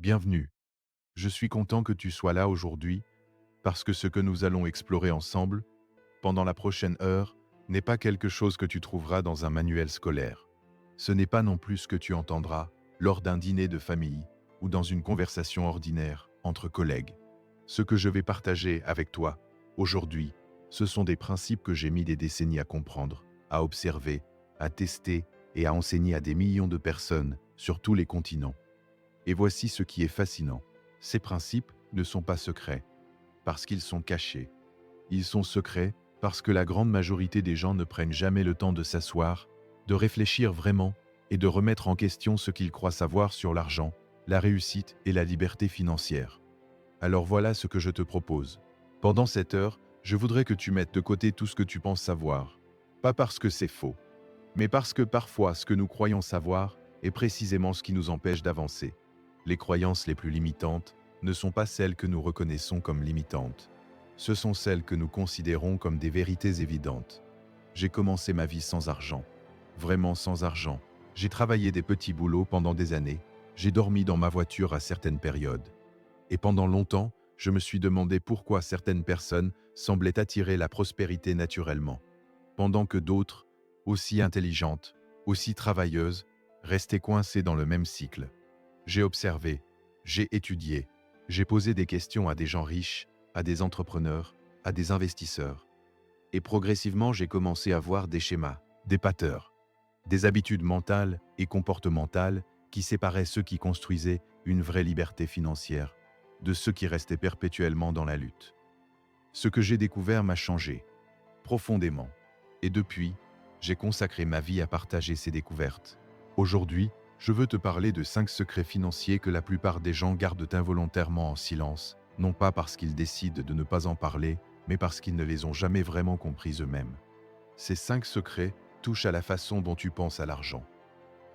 Bienvenue. Je suis content que tu sois là aujourd'hui parce que ce que nous allons explorer ensemble pendant la prochaine heure n'est pas quelque chose que tu trouveras dans un manuel scolaire. Ce n'est pas non plus ce que tu entendras lors d'un dîner de famille ou dans une conversation ordinaire entre collègues. Ce que je vais partager avec toi aujourd'hui, ce sont des principes que j'ai mis des décennies à comprendre, à observer, à tester et à enseigner à des millions de personnes sur tous les continents. Et voici ce qui est fascinant. Ces principes ne sont pas secrets, parce qu'ils sont cachés. Ils sont secrets parce que la grande majorité des gens ne prennent jamais le temps de s'asseoir, de réfléchir vraiment et de remettre en question ce qu'ils croient savoir sur l'argent, la réussite et la liberté financière. Alors voilà ce que je te propose. Pendant cette heure, je voudrais que tu mettes de côté tout ce que tu penses savoir. Pas parce que c'est faux, mais parce que parfois ce que nous croyons savoir est précisément ce qui nous empêche d'avancer. Les croyances les plus limitantes ne sont pas celles que nous reconnaissons comme limitantes. Ce sont celles que nous considérons comme des vérités évidentes. J'ai commencé ma vie sans argent. Vraiment sans argent. J'ai travaillé des petits boulots pendant des années. J'ai dormi dans ma voiture à certaines périodes. Et pendant longtemps, je me suis demandé pourquoi certaines personnes semblaient attirer la prospérité naturellement, pendant que d'autres, aussi intelligentes, aussi travailleuses, restaient coincées dans le même cycle. J'ai observé, j'ai étudié, j'ai posé des questions à des gens riches, à des entrepreneurs, à des investisseurs. Et progressivement, j'ai commencé à voir des schémas, des patterns, des habitudes mentales et comportementales qui séparaient ceux qui construisaient une vraie liberté financière de ceux qui restaient perpétuellement dans la lutte. Ce que j'ai découvert m'a changé, profondément. Et depuis, j'ai consacré ma vie à partager ces découvertes. Aujourd'hui, je veux te parler de 5 secrets financiers que la plupart des gens gardent involontairement en silence, non pas parce qu'ils décident de ne pas en parler, mais parce qu'ils ne les ont jamais vraiment compris eux-mêmes. Ces 5 secrets touchent à la façon dont tu penses à l'argent,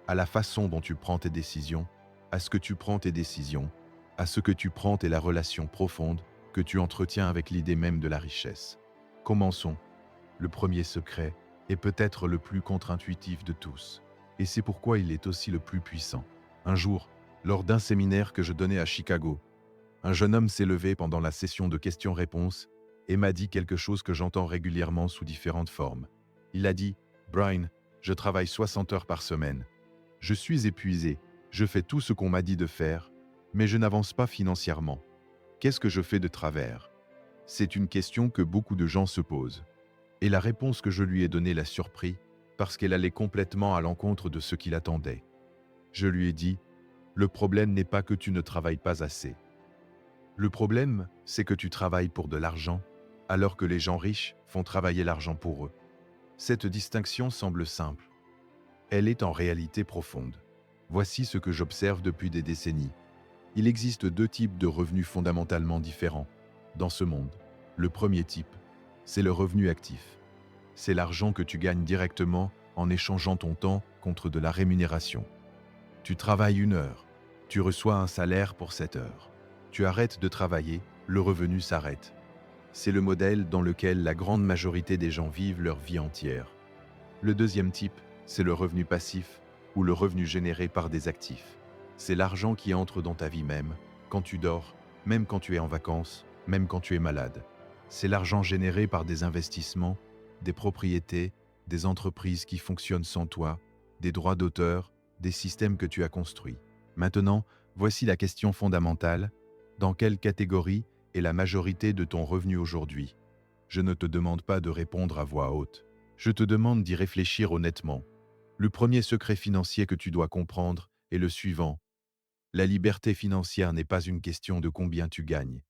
à la façon dont tu prends tes décisions, à ce que tu prends tes décisions, à ce que tu prends et la relation profonde que tu entretiens avec l'idée même de la richesse. Commençons. Le premier secret est peut-être le plus contre-intuitif de tous, et c'est pourquoi il est aussi le plus puissant. Un jour, lors d'un séminaire que je donnais à Chicago, un jeune homme s'est levé pendant la session de questions-réponses et m'a dit quelque chose que j'entends régulièrement sous différentes formes. Il a dit « Brian, je travaille 60 heures par semaine. Je suis épuisé, je fais tout ce qu'on m'a dit de faire, mais je n'avance pas financièrement. Qu'est-ce que je fais de travers ?» C'est une question que beaucoup de gens se posent. Et la réponse que je lui ai donnée l'a surpris, parce qu'elle allait complètement à l'encontre de ce qu'il attendait. Je lui ai dit « Le problème n'est pas que tu ne travailles pas assez. Le problème, c'est que tu travailles pour de l'argent, alors que les gens riches font travailler l'argent pour eux. » Cette distinction semble simple. Elle est en réalité profonde. Voici ce que j'observe depuis des décennies. Il existe 2 types de revenus fondamentalement différents dans ce monde. Le premier type, c'est le revenu actif. C'est l'argent que tu gagnes directement en échangeant ton temps contre de la rémunération. Tu travailles 1 heure, tu reçois un salaire pour 7 heures. Tu arrêtes de travailler, le revenu s'arrête. C'est le modèle dans lequel la grande majorité des gens vivent leur vie entière. Le deuxième type, c'est le revenu passif ou le revenu généré par des actifs. C'est l'argent qui entre dans ta vie même, quand tu dors, même quand tu es en vacances, même quand tu es malade. C'est l'argent généré par des investissements, des propriétés, des entreprises qui fonctionnent sans toi, des droits d'auteur, des systèmes que tu as construits. Maintenant, voici la question fondamentale. Dans quelle catégorie est la majorité de ton revenu aujourd'hui? Je ne te demande pas de répondre à voix haute. Je te demande d'y réfléchir honnêtement. Le premier secret financier que tu dois comprendre est le suivant. La liberté financière n'est pas une question de combien tu gagnes.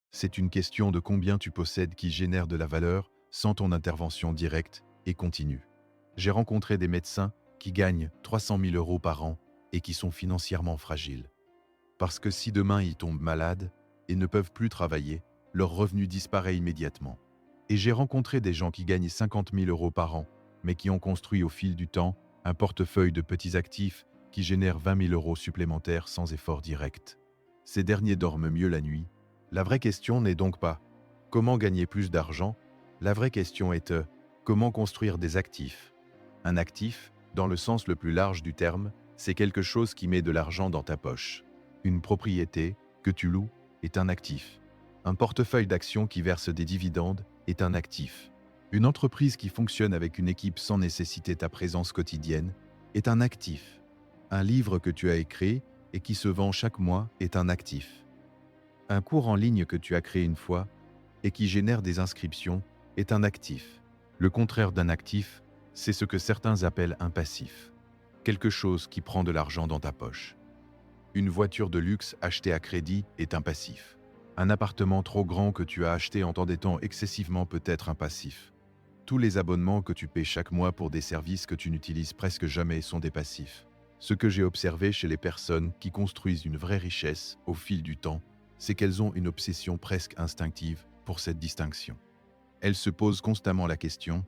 C'est une question de combien tu possèdes qui génère de la valeur sans ton intervention directe et continue. J'ai rencontré des médecins qui gagnent 300 000 € par an et qui sont financièrement fragiles. Parce que si demain ils tombent malades et ne peuvent plus travailler, leur revenu disparaît immédiatement. Et j'ai rencontré des gens qui gagnent 50 000 € par an, mais qui ont construit au fil du temps un portefeuille de petits actifs qui génèrent 20 000 € supplémentaires sans effort direct. Ces derniers dorment mieux la nuit. La vraie question n'est donc pas « Comment gagner plus d'argent ?» La vraie question est « Comment construire des actifs ?» Un actif, dans le sens le plus large du terme, c'est quelque chose qui met de l'argent dans ta poche. Une propriété que tu loues est un actif. Un portefeuille d'actions qui verse des dividendes est un actif. Une entreprise qui fonctionne avec une équipe sans nécessiter ta présence quotidienne est un actif. Un livre que tu as écrit et qui se vend chaque mois est un actif. Un cours en ligne que tu as créé une fois et qui génère des inscriptions est un actif. Le contraire d'un actif, c'est ce que certains appellent un passif. Quelque chose qui prend de l'argent dans ta poche. Une voiture de luxe achetée à crédit est un passif. Un appartement trop grand que tu as acheté en t'endettant excessivement peut être un passif. Tous les abonnements que tu paies chaque mois pour des services que tu n'utilises presque jamais sont des passifs. Ce que j'ai observé chez les personnes qui construisent une vraie richesse au fil du temps, c'est qu'elles ont une obsession presque instinctive pour cette distinction. Elles se posent constamment la question: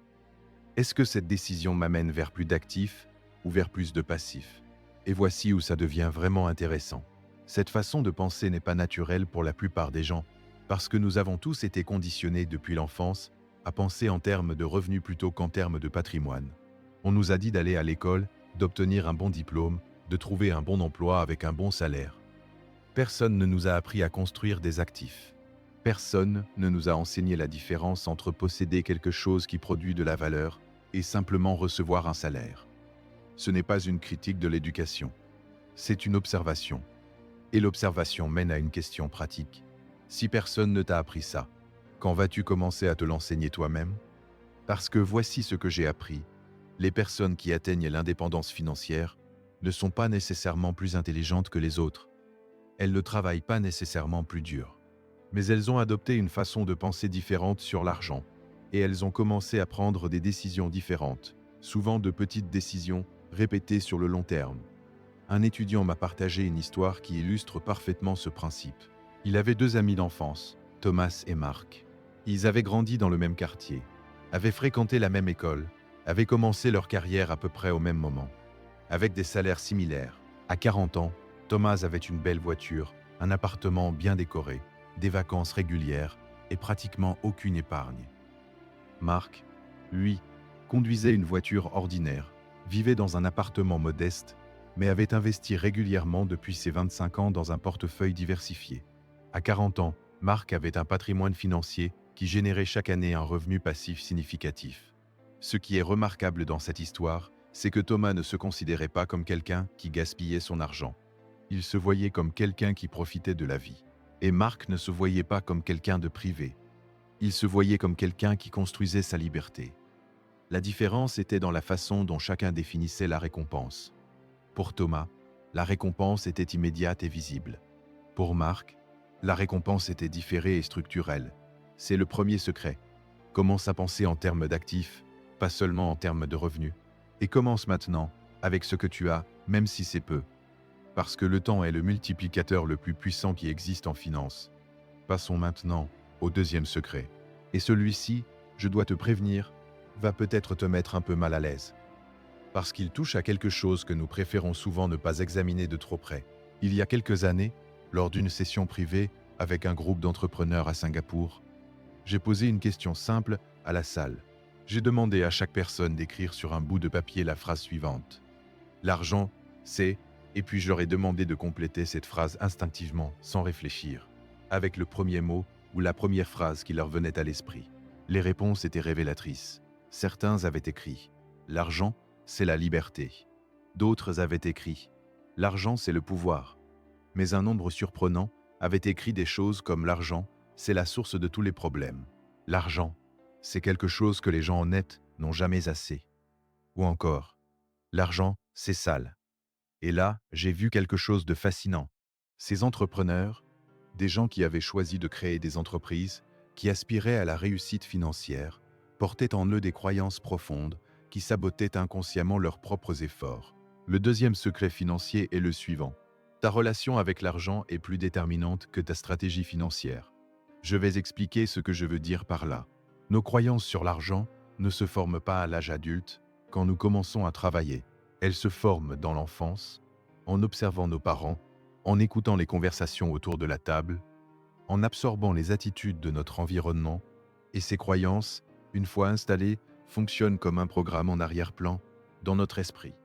est-ce que cette décision m'amène vers plus d'actifs ou vers plus de passifs? Et voici où ça devient vraiment intéressant. Cette façon de penser n'est pas naturelle pour la plupart des gens, parce que nous avons tous été conditionnés depuis l'enfance à penser en termes de revenus plutôt qu'en termes de patrimoine. On nous a dit d'aller à l'école, d'obtenir un bon diplôme, de trouver un bon emploi avec un bon salaire. Personne ne nous a appris à construire des actifs. Personne ne nous a enseigné la différence entre posséder quelque chose qui produit de la valeur et simplement recevoir un salaire. Ce n'est pas une critique de l'éducation, c'est une observation. Et l'observation mène à une question pratique. Si personne ne t'a appris ça, quand vas-tu commencer à te l'enseigner toi-même? Parce que voici ce que j'ai appris. Les personnes qui atteignent l'indépendance financière ne sont pas nécessairement plus intelligentes que les autres. Elles ne travaillent pas nécessairement plus dur. Mais elles ont adopté une façon de penser différente sur l'argent. Et elles ont commencé à prendre des décisions différentes, souvent de petites décisions répétées sur le long terme. Un étudiant m'a partagé une histoire qui illustre parfaitement ce principe. Il avait deux amis d'enfance, Thomas et Mark. Ils avaient grandi dans le même quartier, avaient fréquenté la même école, avaient commencé leur carrière à peu près au même moment, avec des salaires similaires. À 40 ans, Thomas avait une belle voiture, un appartement bien décoré, des vacances régulières et pratiquement aucune épargne. Mark, lui, conduisait une voiture ordinaire, vivait dans un appartement modeste, mais avait investi régulièrement depuis ses 25 ans dans un portefeuille diversifié. À 40 ans, Mark avait un patrimoine financier qui générait chaque année un revenu passif significatif. Ce qui est remarquable dans cette histoire, c'est que Thomas ne se considérait pas comme quelqu'un qui gaspillait son argent. Il se voyait comme quelqu'un qui profitait de la vie. Et Mark ne se voyait pas comme quelqu'un de privé. Il se voyait comme quelqu'un qui construisait sa liberté. La différence était dans la façon dont chacun définissait la récompense. Pour Thomas, la récompense était immédiate et visible. Pour Mark, la récompense était différée et structurelle. C'est le premier secret. Commence à penser en termes d'actifs, pas seulement en termes de revenus. Et commence maintenant avec ce que tu as, même si c'est peu. Parce que le temps est le multiplicateur le plus puissant qui existe en finance. Passons maintenant au deuxième secret. Et celui-ci, je dois te prévenir, va peut-être te mettre un peu mal à l'aise. Parce qu'il touche à quelque chose que nous préférons souvent ne pas examiner de trop près. Il y a quelques années, lors d'une session privée avec un groupe d'entrepreneurs à Singapour, j'ai posé une question simple à la salle. J'ai demandé à chaque personne d'écrire sur un bout de papier la phrase suivante. L'argent, c'est... Et puis je leur ai demandé de compléter cette phrase instinctivement, sans réfléchir, avec le premier mot ou la première phrase qui leur venait à l'esprit. Les réponses étaient révélatrices. Certains avaient écrit « L'argent, c'est la liberté ». D'autres avaient écrit « L'argent, c'est le pouvoir ». Mais un nombre surprenant avait écrit des choses comme « L'argent, c'est la source de tous les problèmes ». L'argent, c'est quelque chose que les gens honnêtes n'ont jamais assez. Ou encore « L'argent, c'est sale ». Et là, j'ai vu quelque chose de fascinant. Ces entrepreneurs, des gens qui avaient choisi de créer des entreprises, qui aspiraient à la réussite financière, portaient en eux des croyances profondes qui sabotaient inconsciemment leurs propres efforts. Le deuxième secret financier est le suivant. Ta relation avec l'argent est plus déterminante que ta stratégie financière. Je vais expliquer ce que je veux dire par là. Nos croyances sur l'argent ne se forment pas à l'âge adulte, quand nous commençons à travailler. Elles se forment dans l'enfance, en observant nos parents, en écoutant les conversations autour de la table, en absorbant les attitudes de notre environnement, et ces croyances, une fois installées, fonctionnent comme un programme en arrière-plan dans notre esprit.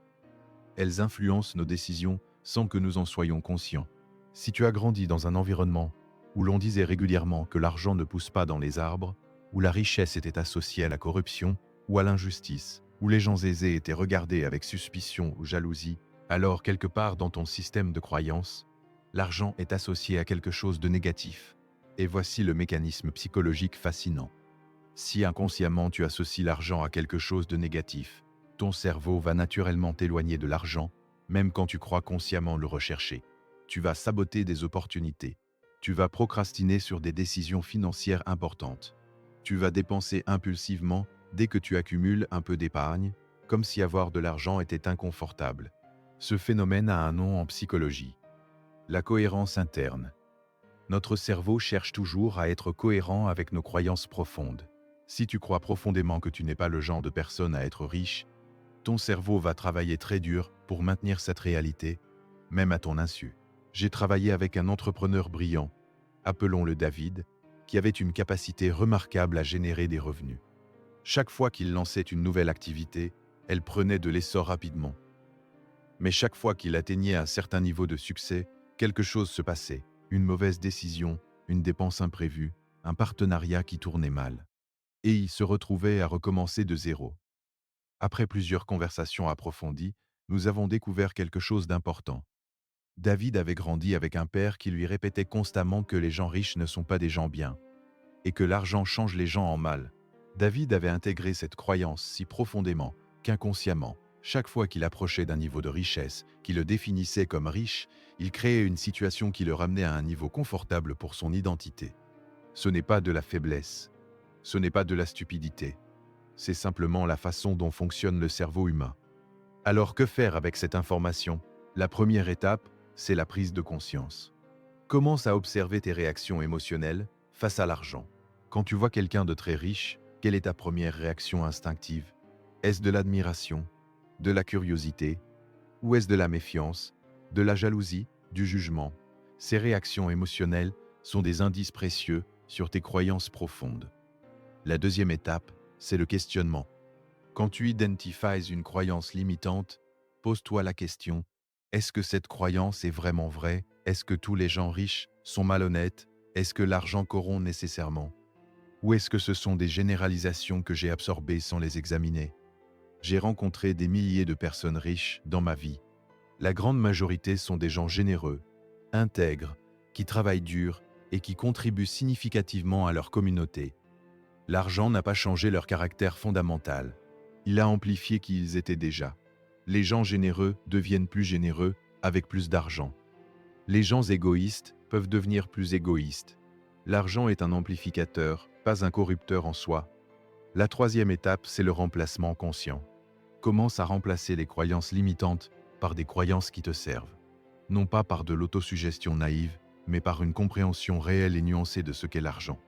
Elles influencent nos décisions sans que nous en soyons conscients. Si tu as grandi dans un environnement où l'on disait régulièrement que l'argent ne pousse pas dans les arbres, où la richesse était associée à la corruption ou à l'injustice, où les gens aisés étaient regardés avec suspicion ou jalousie, alors quelque part dans ton système de croyance, l'argent est associé à quelque chose de négatif. Et voici le mécanisme psychologique fascinant. Si inconsciemment tu associes l'argent à quelque chose de négatif, ton cerveau va naturellement t'éloigner de l'argent, même quand tu crois consciemment le rechercher. Tu vas saboter des opportunités. Tu vas procrastiner sur des décisions financières importantes. Tu vas dépenser impulsivement dès que tu accumules un peu d'épargne, comme si avoir de l'argent était inconfortable. Ce phénomène a un nom en psychologie. La cohérence interne. Notre cerveau cherche toujours à être cohérent avec nos croyances profondes. Si tu crois profondément que tu n'es pas le genre de personne à être riche, ton cerveau va travailler très dur pour maintenir cette réalité, même à ton insu. J'ai travaillé avec un entrepreneur brillant, appelons-le David, qui avait une capacité remarquable à générer des revenus. Chaque fois qu'il lançait une nouvelle activité, elle prenait de l'essor rapidement. Mais chaque fois qu'il atteignait un certain niveau de succès, quelque chose se passait. Une mauvaise décision, une dépense imprévue, un partenariat qui tournait mal. Et il se retrouvait à recommencer de zéro. Après plusieurs conversations approfondies, nous avons découvert quelque chose d'important. David avait grandi avec un père qui lui répétait constamment que les gens riches ne sont pas des gens bien, et que l'argent change les gens en mal. David avait intégré cette croyance si profondément qu'inconsciemment, chaque fois qu'il approchait d'un niveau de richesse qui le définissait comme riche, il créait une situation qui le ramenait à un niveau confortable pour son identité. Ce n'est pas de la faiblesse, ce n'est pas de la stupidité, c'est simplement la façon dont fonctionne le cerveau humain. Alors que faire avec cette information? La première étape, c'est la prise de conscience. Commence à observer tes réactions émotionnelles face à l'argent. Quand tu vois quelqu'un de très riche, quelle est ta première réaction instinctive? Est-ce de l'admiration, de la curiosité, ou est-ce de la méfiance, de la jalousie, du jugement? Ces réactions émotionnelles sont des indices précieux sur tes croyances profondes. La deuxième étape, c'est le questionnement. Quand tu identifies une croyance limitante, pose-toi la question: est-ce que cette croyance est vraiment vraie? Est-ce que tous les gens riches sont malhonnêtes? Est-ce que l'argent corrompt nécessairement? Ou est-ce que ce sont des généralisations que j'ai absorbées sans les examiner? J'ai rencontré des milliers de personnes riches dans ma vie. La grande majorité sont des gens généreux, intègres, qui travaillent dur et qui contribuent significativement à leur communauté. L'argent n'a pas changé leur caractère fondamental. Il a amplifié qui ils étaient déjà. Les gens généreux deviennent plus généreux avec plus d'argent. Les gens égoïstes peuvent devenir plus égoïstes. L'argent est un amplificateur, pas un corrupteur en soi. La troisième étape, c'est le remplacement conscient. Commence à remplacer les croyances limitantes par des croyances qui te servent. Non pas par de l'autosuggestion naïve, mais par une compréhension réelle et nuancée de ce qu'est l'argent.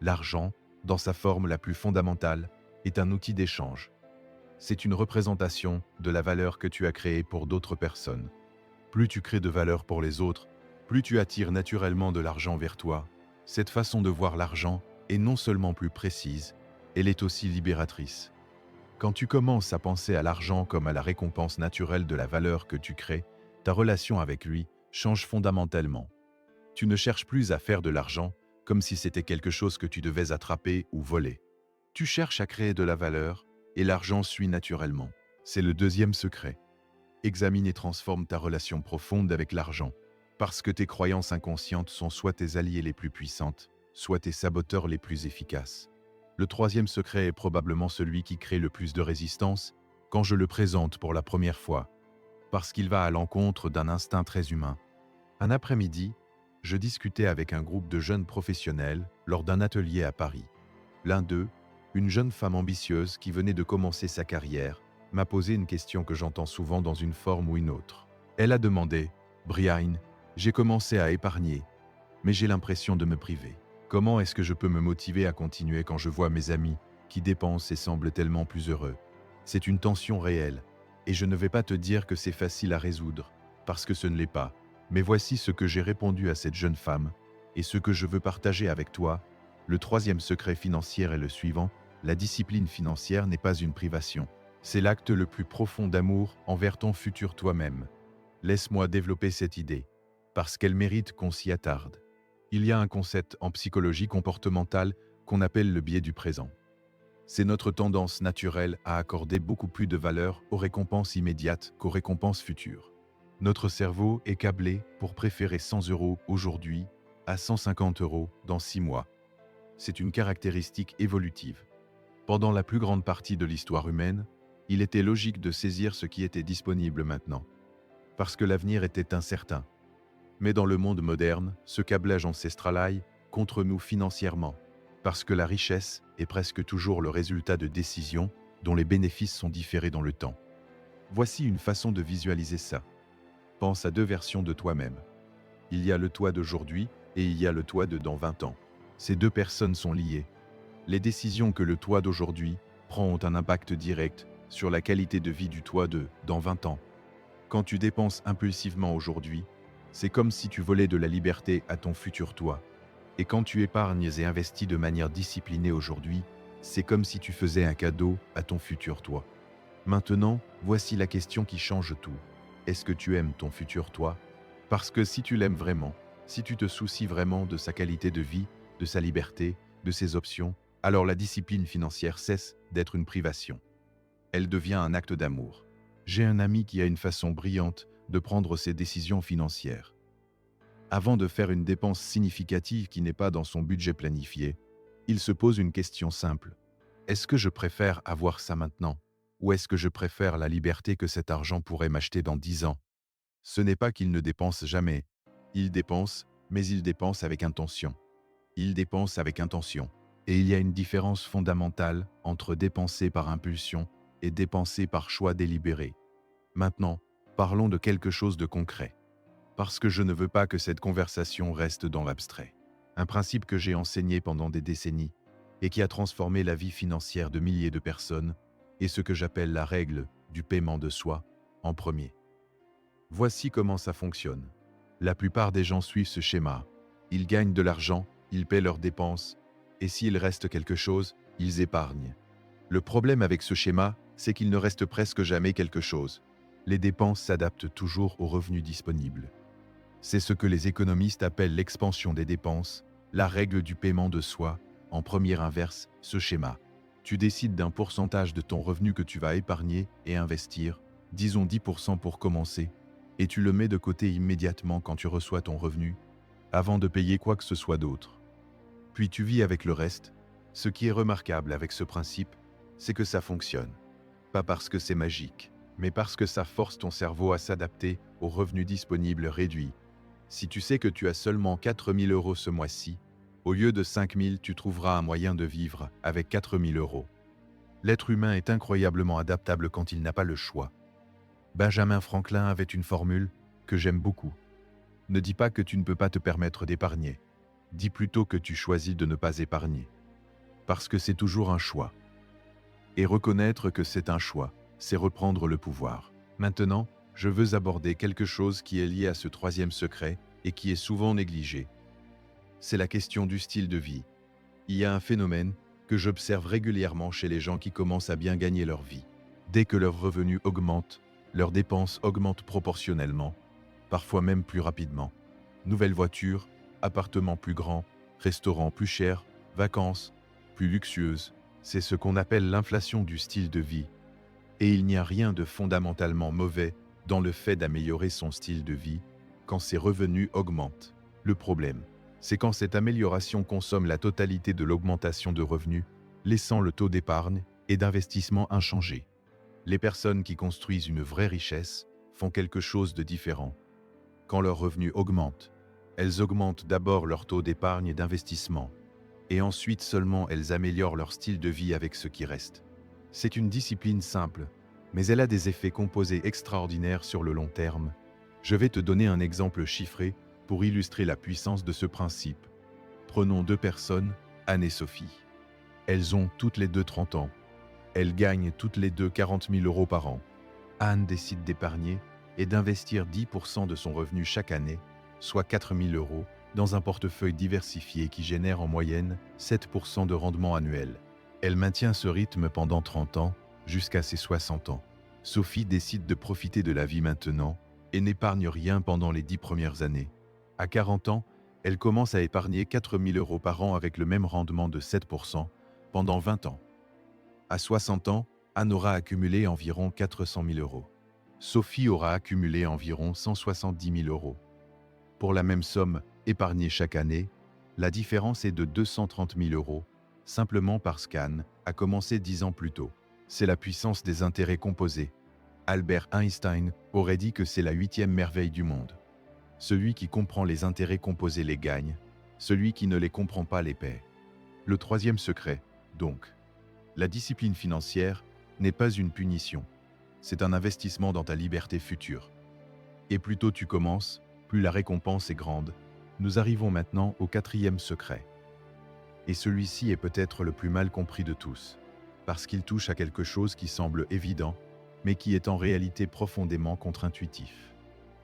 L'argent, dans sa forme la plus fondamentale, est un outil d'échange. C'est une représentation de la valeur que tu as créée pour d'autres personnes. Plus tu crées de valeur pour les autres, plus tu attires naturellement de l'argent vers toi. Cette façon de voir l'argent est non seulement plus précise, elle est aussi libératrice. Quand tu commences à penser à l'argent comme à la récompense naturelle de la valeur que tu crées, ta relation avec lui change fondamentalement. Tu ne cherches plus à faire de l'argent comme si c'était quelque chose que tu devais attraper ou voler. Tu cherches à créer de la valeur et l'argent suit naturellement. C'est le deuxième secret. Examine et transforme ta relation profonde avec l'argent, parce que tes croyances inconscientes sont soit tes alliés les plus puissantes, soit tes saboteurs les plus efficaces. Le troisième secret est probablement celui qui crée le plus de résistance quand je le présente pour la première fois, parce qu'il va à l'encontre d'un instinct très humain. Un après-midi, je discutais avec un groupe de jeunes professionnels lors d'un atelier à Paris. L'un d'eux, une jeune femme ambitieuse qui venait de commencer sa carrière, m'a posé une question que j'entends souvent dans une forme ou une autre. Elle a demandé: Brian, j'ai commencé à épargner, mais j'ai l'impression de me priver. Comment est-ce que je peux me motiver à continuer quand je vois mes amis qui dépensent et semblent tellement plus heureux? C'est une tension réelle, et je ne vais pas te dire que c'est facile à résoudre, parce que ce ne l'est pas. Mais voici ce que j'ai répondu à cette jeune femme, et ce que je veux partager avec toi. Le troisième secret financier est le suivant: la discipline financière n'est pas une privation. C'est l'acte le plus profond d'amour envers ton futur toi-même. Laisse-moi développer cette idée. parce qu'elle mérite qu'on s'y attarde. Il y a un concept en psychologie comportementale qu'on appelle le biais du présent. C'est notre tendance naturelle à accorder beaucoup plus de valeur aux récompenses immédiates qu'aux récompenses futures. Notre cerveau est câblé pour préférer 100 € aujourd'hui à 150 € dans 6 mois. C'est une caractéristique évolutive. Pendant la plus grande partie de l'histoire humaine, il était logique de saisir ce qui était disponible maintenant, parce que l'avenir était incertain. Mais dans le monde moderne, ce câblage ancestral aille contre nous financièrement, parce que la richesse est presque toujours le résultat de décisions dont les bénéfices sont différés dans le temps. Voici une façon de visualiser ça. Pense à deux versions de toi-même. Il y a le toi d'aujourd'hui et il y a le toi de dans 20 ans. Ces deux personnes sont liées. Les décisions que le toi d'aujourd'hui prend ont un impact direct sur la qualité de vie du toi de dans 20 ans. Quand tu dépenses impulsivement aujourd'hui, c'est comme si tu volais de la liberté à ton futur toi. Et quand tu épargnes et investis de manière disciplinée aujourd'hui, c'est comme si tu faisais un cadeau à ton futur toi. Maintenant, voici la question qui change tout. Est-ce que tu aimes ton futur toi? Parce que si tu l'aimes vraiment, si tu te soucies vraiment de sa qualité de vie, de sa liberté, de ses options, alors la discipline financière cesse d'être une privation. Elle devient un acte d'amour. J'ai un ami qui a une façon brillante de prendre ses décisions financières. Avant de faire une dépense significative qui n'est pas dans son budget planifié, il se pose une question simple. Est-ce que je préfère avoir ça maintenant? Ou est-ce que je préfère la liberté que cet argent pourrait m'acheter dans 10 ans? Ce n'est pas qu'il ne dépense jamais. Il dépense, mais il dépense avec intention. Il dépense avec intention. Et il y a une différence fondamentale entre dépenser par impulsion et dépenser par choix délibéré. Maintenant, parlons de quelque chose de concret. Parce que je ne veux pas que cette conversation reste dans l'abstrait. Un principe que j'ai enseigné pendant des décennies et qui a transformé la vie financière de milliers de personnes est ce que j'appelle la règle du paiement de soi en premier. Voici comment ça fonctionne. La plupart des gens suivent ce schéma. Ils gagnent de l'argent, ils paient leurs dépenses, et s'il reste quelque chose, ils épargnent. Le problème avec ce schéma, c'est qu'il ne reste presque jamais quelque chose. Les dépenses s'adaptent toujours aux revenus disponibles. C'est ce que les économistes appellent l'expansion des dépenses, la règle du paiement de soi, en première inverse, ce schéma. Tu décides d'un pourcentage de ton revenu que tu vas épargner et investir, disons 10% pour commencer, et tu le mets de côté immédiatement quand tu reçois ton revenu, avant de payer quoi que ce soit d'autre. Puis tu vis avec le reste. Ce qui est remarquable avec ce principe, c'est que ça fonctionne. Pas parce que c'est magique, mais parce que ça force ton cerveau à s'adapter aux revenus disponibles réduits. Si tu sais que tu as seulement 4 000 € ce mois-ci, au lieu de 5 000, tu trouveras un moyen de vivre avec 4 000 €. L'être humain est incroyablement adaptable quand il n'a pas le choix. Benjamin Franklin avait une formule que j'aime beaucoup. Ne dis pas que tu ne peux pas te permettre d'épargner. Dis plutôt que tu choisis de ne pas épargner. Parce que c'est toujours un choix. Et reconnaître que c'est un choix, c'est reprendre le pouvoir. Maintenant, je veux aborder quelque chose qui est lié à ce troisième secret et qui est souvent négligé. C'est la question du style de vie. Il y a un phénomène que j'observe régulièrement chez les gens qui commencent à bien gagner leur vie. Dès que leurs revenus augmentent, leurs dépenses augmentent proportionnellement, parfois même plus rapidement. Nouvelle voiture, appartement plus grand, restaurant plus cher, vacances plus luxueuses. C'est ce qu'on appelle l'inflation du style de vie. Et il n'y a rien de fondamentalement mauvais dans le fait d'améliorer son style de vie quand ses revenus augmentent. Le problème, c'est quand cette amélioration consomme la totalité de l'augmentation de revenus, laissant le taux d'épargne et d'investissement inchangé. Les personnes qui construisent une vraie richesse font quelque chose de différent. Quand leurs revenus augmentent, elles augmentent d'abord leur taux d'épargne et d'investissement, et ensuite seulement elles améliorent leur style de vie avec ce qui reste. C'est une discipline simple, mais elle a des effets composés extraordinaires sur le long terme. Je vais te donner un exemple chiffré pour illustrer la puissance de ce principe. Prenons deux personnes, Anne et Sophie. Elles ont toutes les deux 30 ans. Elles gagnent toutes les deux 40 000 € par an. Anne décide d'épargner et d'investir 10% de son revenu chaque année, soit 4 000 €, dans un portefeuille diversifié qui génère en moyenne 7% de rendement annuel. Elle maintient ce rythme pendant 30 ans, jusqu'à ses 60 ans. Sophie décide de profiter de la vie maintenant et n'épargne rien pendant les 10 premières années. À 40 ans, elle commence à épargner 4 000 € par an avec le même rendement de 7% pendant 20 ans. À 60 ans, Anne aura accumulé environ 400 000 €. Sophie aura accumulé environ 170 000 €. Pour la même somme épargnée chaque année, la différence est de 230 000 €, simplement parce qu'Anne a commencé 10 ans plus tôt. C'est la puissance des intérêts composés. Albert Einstein aurait dit que c'est la 8e merveille du monde. Celui qui comprend les intérêts composés les gagne, celui qui ne les comprend pas les paie. Le troisième secret, donc. La discipline financière n'est pas une punition, c'est un investissement dans ta liberté future. Et plus tôt tu commences, plus la récompense est grande. Nous arrivons maintenant au quatrième secret. Et celui-ci est peut-être le plus mal compris de tous, parce qu'il touche à quelque chose qui semble évident, mais qui est en réalité profondément contre-intuitif.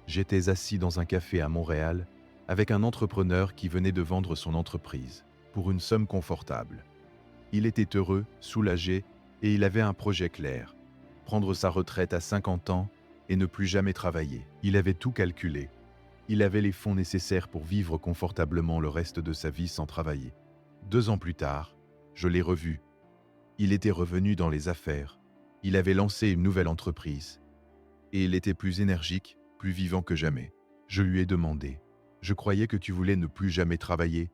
J'étais assis dans un café à Montréal avec un entrepreneur qui venait de vendre son entreprise pour une somme confortable. Il était heureux, soulagé, et il avait un projet clair. Prendre sa retraite à 50 ans et ne plus jamais travailler. Il avait tout calculé. Il avait les fonds nécessaires pour vivre confortablement le reste de sa vie sans travailler. 2 ans plus tard, je l'ai revu. Il était revenu dans les affaires. Il avait lancé une nouvelle entreprise. Et il était plus énergique, plus vivant que jamais. Je lui ai demandé, « Je croyais que tu voulais ne plus jamais travailler ?»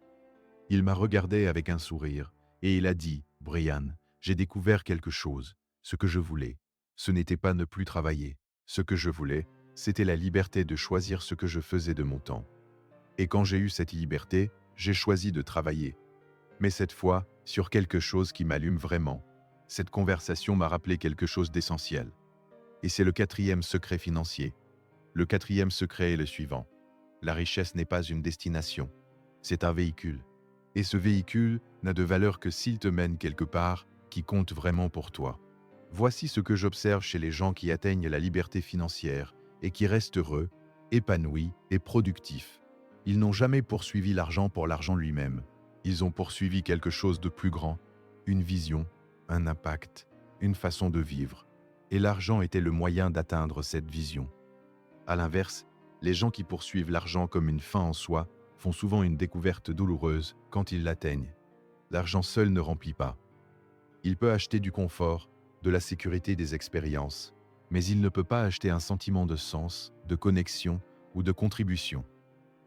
Il m'a regardé avec un sourire. Et il a dit, « Brian, j'ai découvert quelque chose. Ce que je voulais, ce n'était pas ne plus travailler. Ce que je voulais, c'était la liberté de choisir ce que je faisais de mon temps. Et quand j'ai eu cette liberté, j'ai choisi de travailler. Mais cette fois, sur quelque chose qui m'allume vraiment. Cette conversation m'a rappelé quelque chose d'essentiel. Et c'est le quatrième secret financier. Le quatrième secret est le suivant. La richesse n'est pas une destination, c'est un véhicule. Et ce véhicule n'a de valeur que s'il te mène quelque part qui compte vraiment pour toi. Voici ce que j'observe chez les gens qui atteignent la liberté financière et qui restent heureux, épanouis et productifs. Ils n'ont jamais poursuivi l'argent pour l'argent lui-même. Ils ont poursuivi quelque chose de plus grand, une vision, un impact, une façon de vivre. Et l'argent était le moyen d'atteindre cette vision. À l'inverse, les gens qui poursuivent l'argent comme une fin en soi font souvent une découverte douloureuse quand ils l'atteignent. L'argent seul ne remplit pas. Il peut acheter du confort, de la sécurité, des expériences, mais il ne peut pas acheter un sentiment de sens, de connexion ou de contribution.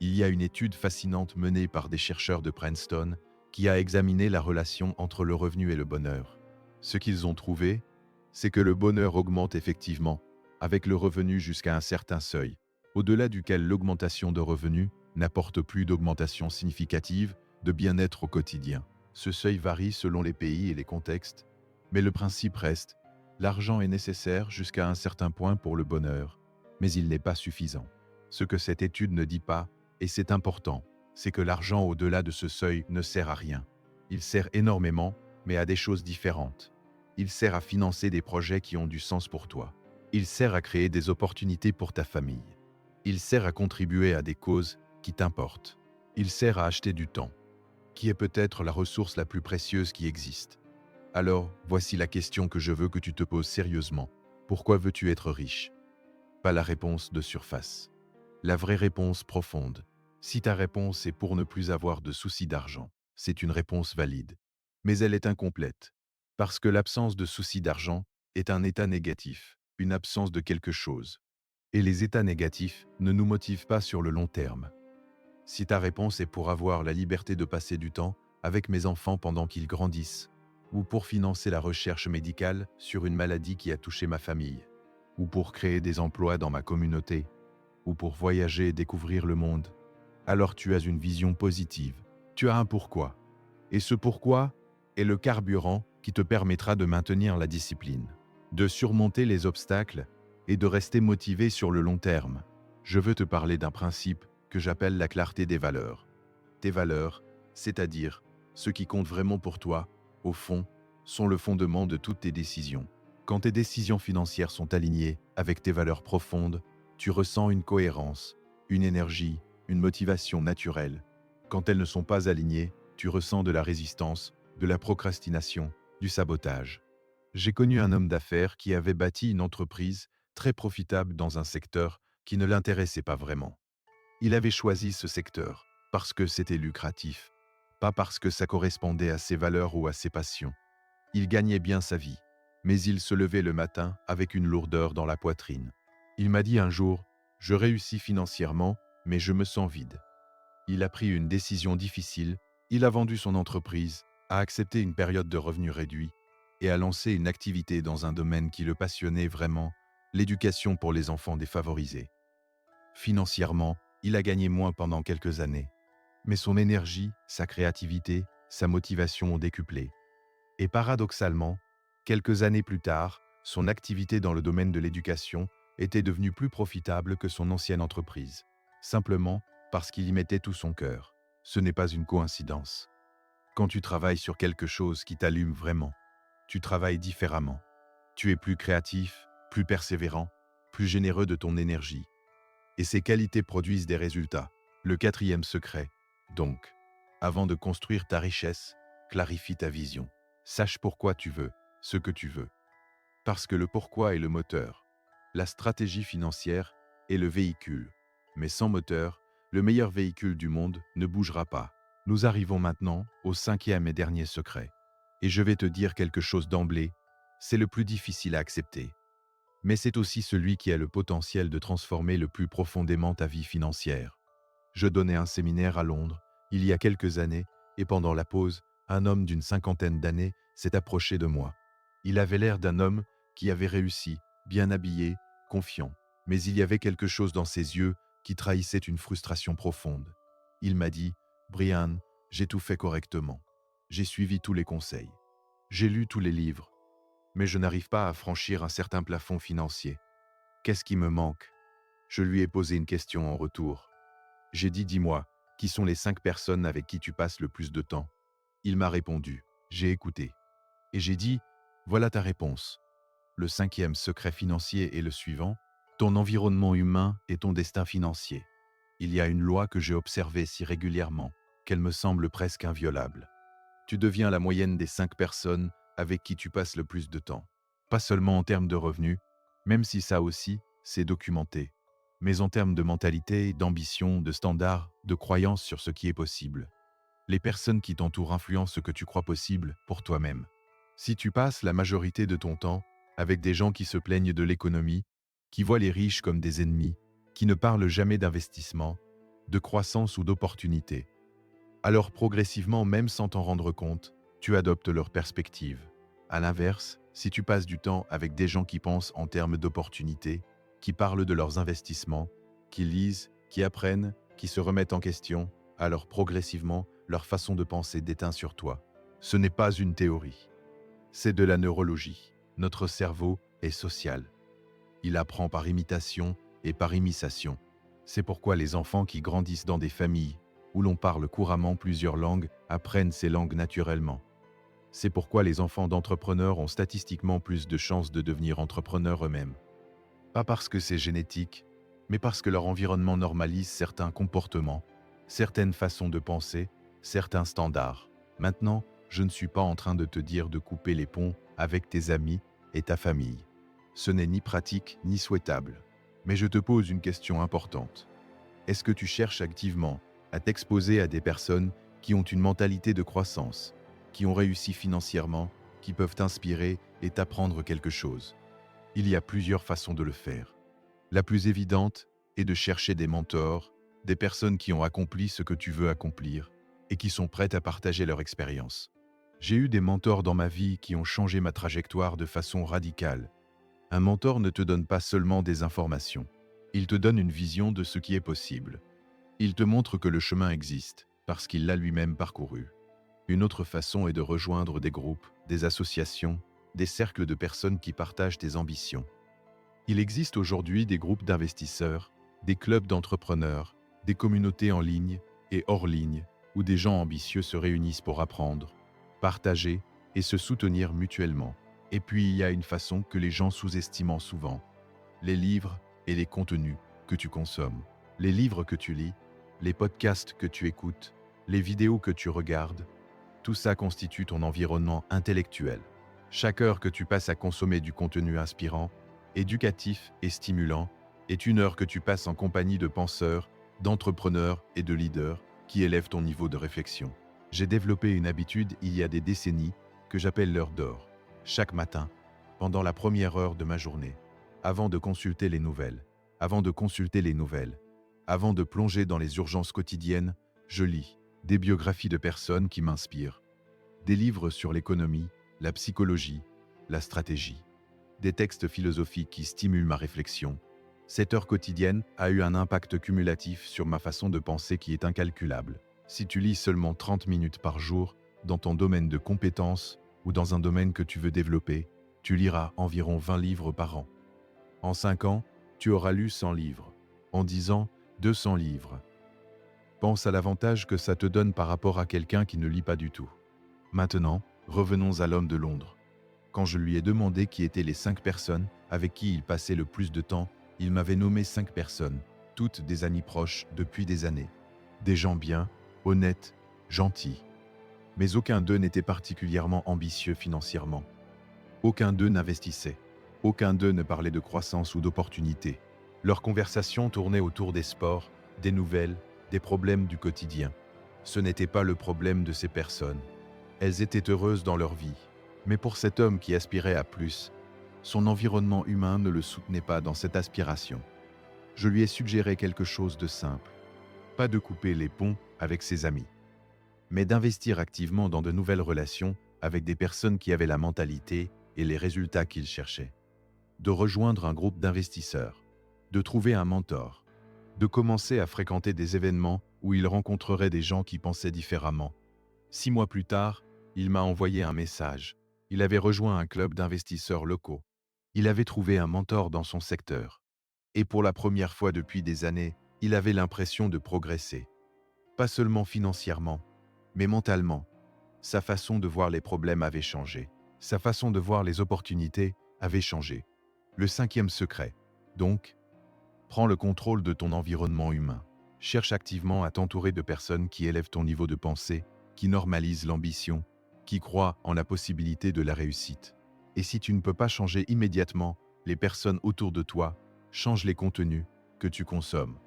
Il y a une étude fascinante menée par des chercheurs de Princeton qui a examiné la relation entre le revenu et le bonheur. Ce qu'ils ont trouvé, c'est que le bonheur augmente effectivement avec le revenu jusqu'à un certain seuil, au-delà duquel l'augmentation de revenus n'apporte plus d'augmentation significative de bien-être au quotidien. Ce seuil varie selon les pays et les contextes, mais le principe reste, l'argent est nécessaire jusqu'à un certain point pour le bonheur, mais il n'est pas suffisant. Ce que cette étude ne dit pas, et c'est important, c'est que l'argent au-delà de ce seuil ne sert à rien. Il sert énormément, mais à des choses différentes. Il sert à financer des projets qui ont du sens pour toi. Il sert à créer des opportunités pour ta famille. Il sert à contribuer à des causes qui t'importent. Il sert à acheter du temps, qui est peut-être la ressource la plus précieuse qui existe. Alors, voici la question que je veux que tu te poses sérieusement. Pourquoi veux-tu être riche? Pas la réponse de surface. La vraie réponse profonde. Si ta réponse est pour ne plus avoir de soucis d'argent, c'est une réponse valide. Mais elle est incomplète. Parce que l'absence de soucis d'argent est un état négatif, une absence de quelque chose. Et les états négatifs ne nous motivent pas sur le long terme. Si ta réponse est pour avoir la liberté de passer du temps avec mes enfants pendant qu'ils grandissent, ou pour financer la recherche médicale sur une maladie qui a touché ma famille, ou pour créer des emplois dans ma communauté, ou pour voyager et découvrir le monde, alors tu as une vision positive. Tu as un pourquoi. Et ce pourquoi est le carburant qui te permettra de maintenir la discipline, de surmonter les obstacles et de rester motivé sur le long terme. Je veux te parler d'un principe que j'appelle la clarté des valeurs. Tes valeurs, c'est-à-dire ce qui compte vraiment pour toi, au fond, sont le fondement de toutes tes décisions. Quand tes décisions financières sont alignées avec tes valeurs profondes, tu ressens une cohérence, une énergie, une motivation naturelle. Quand elles ne sont pas alignées, tu ressens de la résistance, de la procrastination, du sabotage. J'ai connu un homme d'affaires qui avait bâti une entreprise très profitable dans un secteur qui ne l'intéressait pas vraiment. Il avait choisi ce secteur parce que c'était lucratif, pas parce que ça correspondait à ses valeurs ou à ses passions. Il gagnait bien sa vie, mais il se levait le matin avec une lourdeur dans la poitrine. Il m'a dit un jour, je réussis financièrement, mais je me sens vide. Il a pris une décision difficile, il a vendu son entreprise, a accepté une période de revenus réduits et a lancé une activité dans un domaine qui le passionnait vraiment, l'éducation pour les enfants défavorisés. Financièrement, il a gagné moins pendant quelques années, mais son énergie, sa créativité, sa motivation ont décuplé. Et paradoxalement, quelques années plus tard, son activité dans le domaine de l'éducation était devenue plus profitable que son ancienne entreprise, simplement parce qu'il y mettait tout son cœur. Ce n'est pas une coïncidence. Quand tu travailles sur quelque chose qui t'allume vraiment, tu travailles différemment. Tu es plus créatif, plus persévérant, plus généreux de ton énergie. Et ces qualités produisent des résultats. Le quatrième secret, donc, avant de construire ta richesse, clarifie ta vision. Sache pourquoi tu veux ce que tu veux. Parce que le pourquoi est le moteur. La stratégie financière est le véhicule. Mais sans moteur, le meilleur véhicule du monde ne bougera pas. Nous arrivons maintenant au cinquième et dernier secret. Et je vais te dire quelque chose d'emblée, c'est le plus difficile à accepter. Mais c'est aussi celui qui a le potentiel de transformer le plus profondément ta vie financière. Je donnais un séminaire à Londres, il y a quelques années, et pendant la pause, un homme d'une cinquantaine d'années s'est approché de moi. Il avait l'air d'un homme qui avait réussi, bien habillé, confiant, mais il y avait quelque chose dans ses yeux qui trahissait une frustration profonde. Il m'a dit, « Brian, j'ai tout fait correctement. J'ai suivi tous les conseils. J'ai lu tous les livres, mais je n'arrive pas à franchir un certain plafond financier. Qu'est-ce qui me manque ?» Je lui ai posé une question en retour. J'ai dit, dis-moi, qui sont les 5 personnes avec qui tu passes le plus de temps? Il m'a répondu, j'ai écouté. Et j'ai dit, voilà ta réponse. Le cinquième secret financier est le suivant, ton environnement humain et ton destin financier. Il y a une loi que j'ai observée si régulièrement qu'elle me semble presque inviolable. Tu deviens la moyenne des 5 personnes avec qui tu passes le plus de temps. Pas seulement en termes de revenus, même si ça aussi, c'est documenté, mais en termes de mentalité, d'ambition, de standards, de croyances sur ce qui est possible. Les personnes qui t'entourent influencent ce que tu crois possible pour toi-même. Si tu passes la majorité de ton temps avec des gens qui se plaignent de l'économie, qui voient les riches comme des ennemis, qui ne parlent jamais d'investissement, de croissance ou d'opportunité, alors progressivement, même sans t'en rendre compte, tu adoptes leur perspective. À l'inverse, si tu passes du temps avec des gens qui pensent en termes d'opportunités, qui parlent de leurs investissements, qui lisent, qui apprennent, qui se remettent en question, alors progressivement, leur façon de penser déteint sur toi. Ce n'est pas une théorie, c'est de la neurologie. Notre cerveau est social. Il apprend par imitation et par imitation. C'est pourquoi les enfants qui grandissent dans des familles où l'on parle couramment plusieurs langues apprennent ces langues naturellement. C'est pourquoi les enfants d'entrepreneurs ont statistiquement plus de chances de devenir entrepreneurs eux-mêmes. Pas parce que c'est génétique, mais parce que leur environnement normalise certains comportements, certaines façons de penser, certains standards. Maintenant, je ne suis pas en train de te dire de couper les ponts avec tes amis et ta famille. Ce n'est ni pratique ni souhaitable. Mais je te pose une question importante. Est-ce que tu cherches activement à t'exposer à des personnes qui ont une mentalité de croissance, qui ont réussi financièrement, qui peuvent t'inspirer et t'apprendre quelque chose? Il y a plusieurs façons de le faire. La plus évidente est de chercher des mentors, des personnes qui ont accompli ce que tu veux accomplir et qui sont prêtes à partager leur expérience. J'ai eu des mentors dans ma vie qui ont changé ma trajectoire de façon radicale. Un mentor ne te donne pas seulement des informations, il te donne une vision de ce qui est possible. Il te montre que le chemin existe, parce qu'il l'a lui-même parcouru. Une autre façon est de rejoindre des groupes, des associations, des cercles de personnes qui partagent tes ambitions. Il existe aujourd'hui des groupes d'investisseurs, des clubs d'entrepreneurs, des communautés en ligne et hors ligne, où des gens ambitieux se réunissent pour apprendre, partager et se soutenir mutuellement. Et puis il y a une façon que les gens sous-estiment souvent, les livres et les contenus que tu consommes. Les livres que tu lis, les podcasts que tu écoutes, les vidéos que tu regardes, tout ça constitue ton environnement intellectuel. Chaque heure que tu passes à consommer du contenu inspirant, éducatif et stimulant, est une heure que tu passes en compagnie de penseurs d'entrepreneurs et de leaders qui élèvent ton niveau de réflexion. J'ai développé une habitude il y a des décennies que j'appelle l'heure d'or. Chaque matin, pendant la première heure de ma journée, avant de consulter les nouvelles, avant de plonger dans les urgences quotidiennes, je lis des biographies de personnes qui m'inspirent, des livres sur l'économie, la psychologie, la stratégie, des textes philosophiques qui stimulent ma réflexion. Cette heure quotidienne a eu un impact cumulatif sur ma façon de penser qui est incalculable. Si tu lis seulement 30 minutes par jour dans ton domaine de compétences ou dans un domaine que tu veux développer, tu liras environ 20 livres par an. En 5 ans, tu auras lu 100 livres. En 10 ans, 200 livres. Pense à l'avantage que ça te donne par rapport à quelqu'un qui ne lit pas du tout. Maintenant, revenons à l'homme de Londres. Quand je lui ai demandé qui étaient les 5 personnes avec qui il passait le plus de temps, il m'avait nommé 5 personnes, toutes des amis proches depuis des années. Des gens bien, honnêtes, gentils. Mais aucun d'eux n'était particulièrement ambitieux financièrement. Aucun d'eux n'investissait. Aucun d'eux ne parlait de croissance ou d'opportunités. Leurs conversations tournaient autour des sports, des nouvelles, des problèmes du quotidien. Ce n'était pas le problème de ces personnes. Elles étaient heureuses dans leur vie. Mais pour cet homme qui aspirait à plus, son environnement humain ne le soutenait pas dans cette aspiration. Je lui ai suggéré quelque chose de simple. Pas de couper les ponts avec ses amis, mais d'investir activement dans de nouvelles relations avec des personnes qui avaient la mentalité et les résultats qu'il cherchait. De rejoindre un groupe d'investisseurs, de trouver un mentor, de commencer à fréquenter des événements où il rencontrerait des gens qui pensaient différemment. 6 mois plus tard, il m'a envoyé un message. Il avait rejoint un club d'investisseurs locaux. Il avait trouvé un mentor dans son secteur. Et pour la première fois depuis des années, il avait l'impression de progresser. Pas seulement financièrement, mais mentalement. Sa façon de voir les problèmes avait changé. Sa façon de voir les opportunités avait changé. Le 5e secret, donc, prends le contrôle de ton environnement humain. Cherche activement à t'entourer de personnes qui élèvent ton niveau de pensée, qui normalisent l'ambition, qui croient en la possibilité de la réussite. Et si tu ne peux pas changer immédiatement les personnes autour de toi, change les contenus que tu consommes.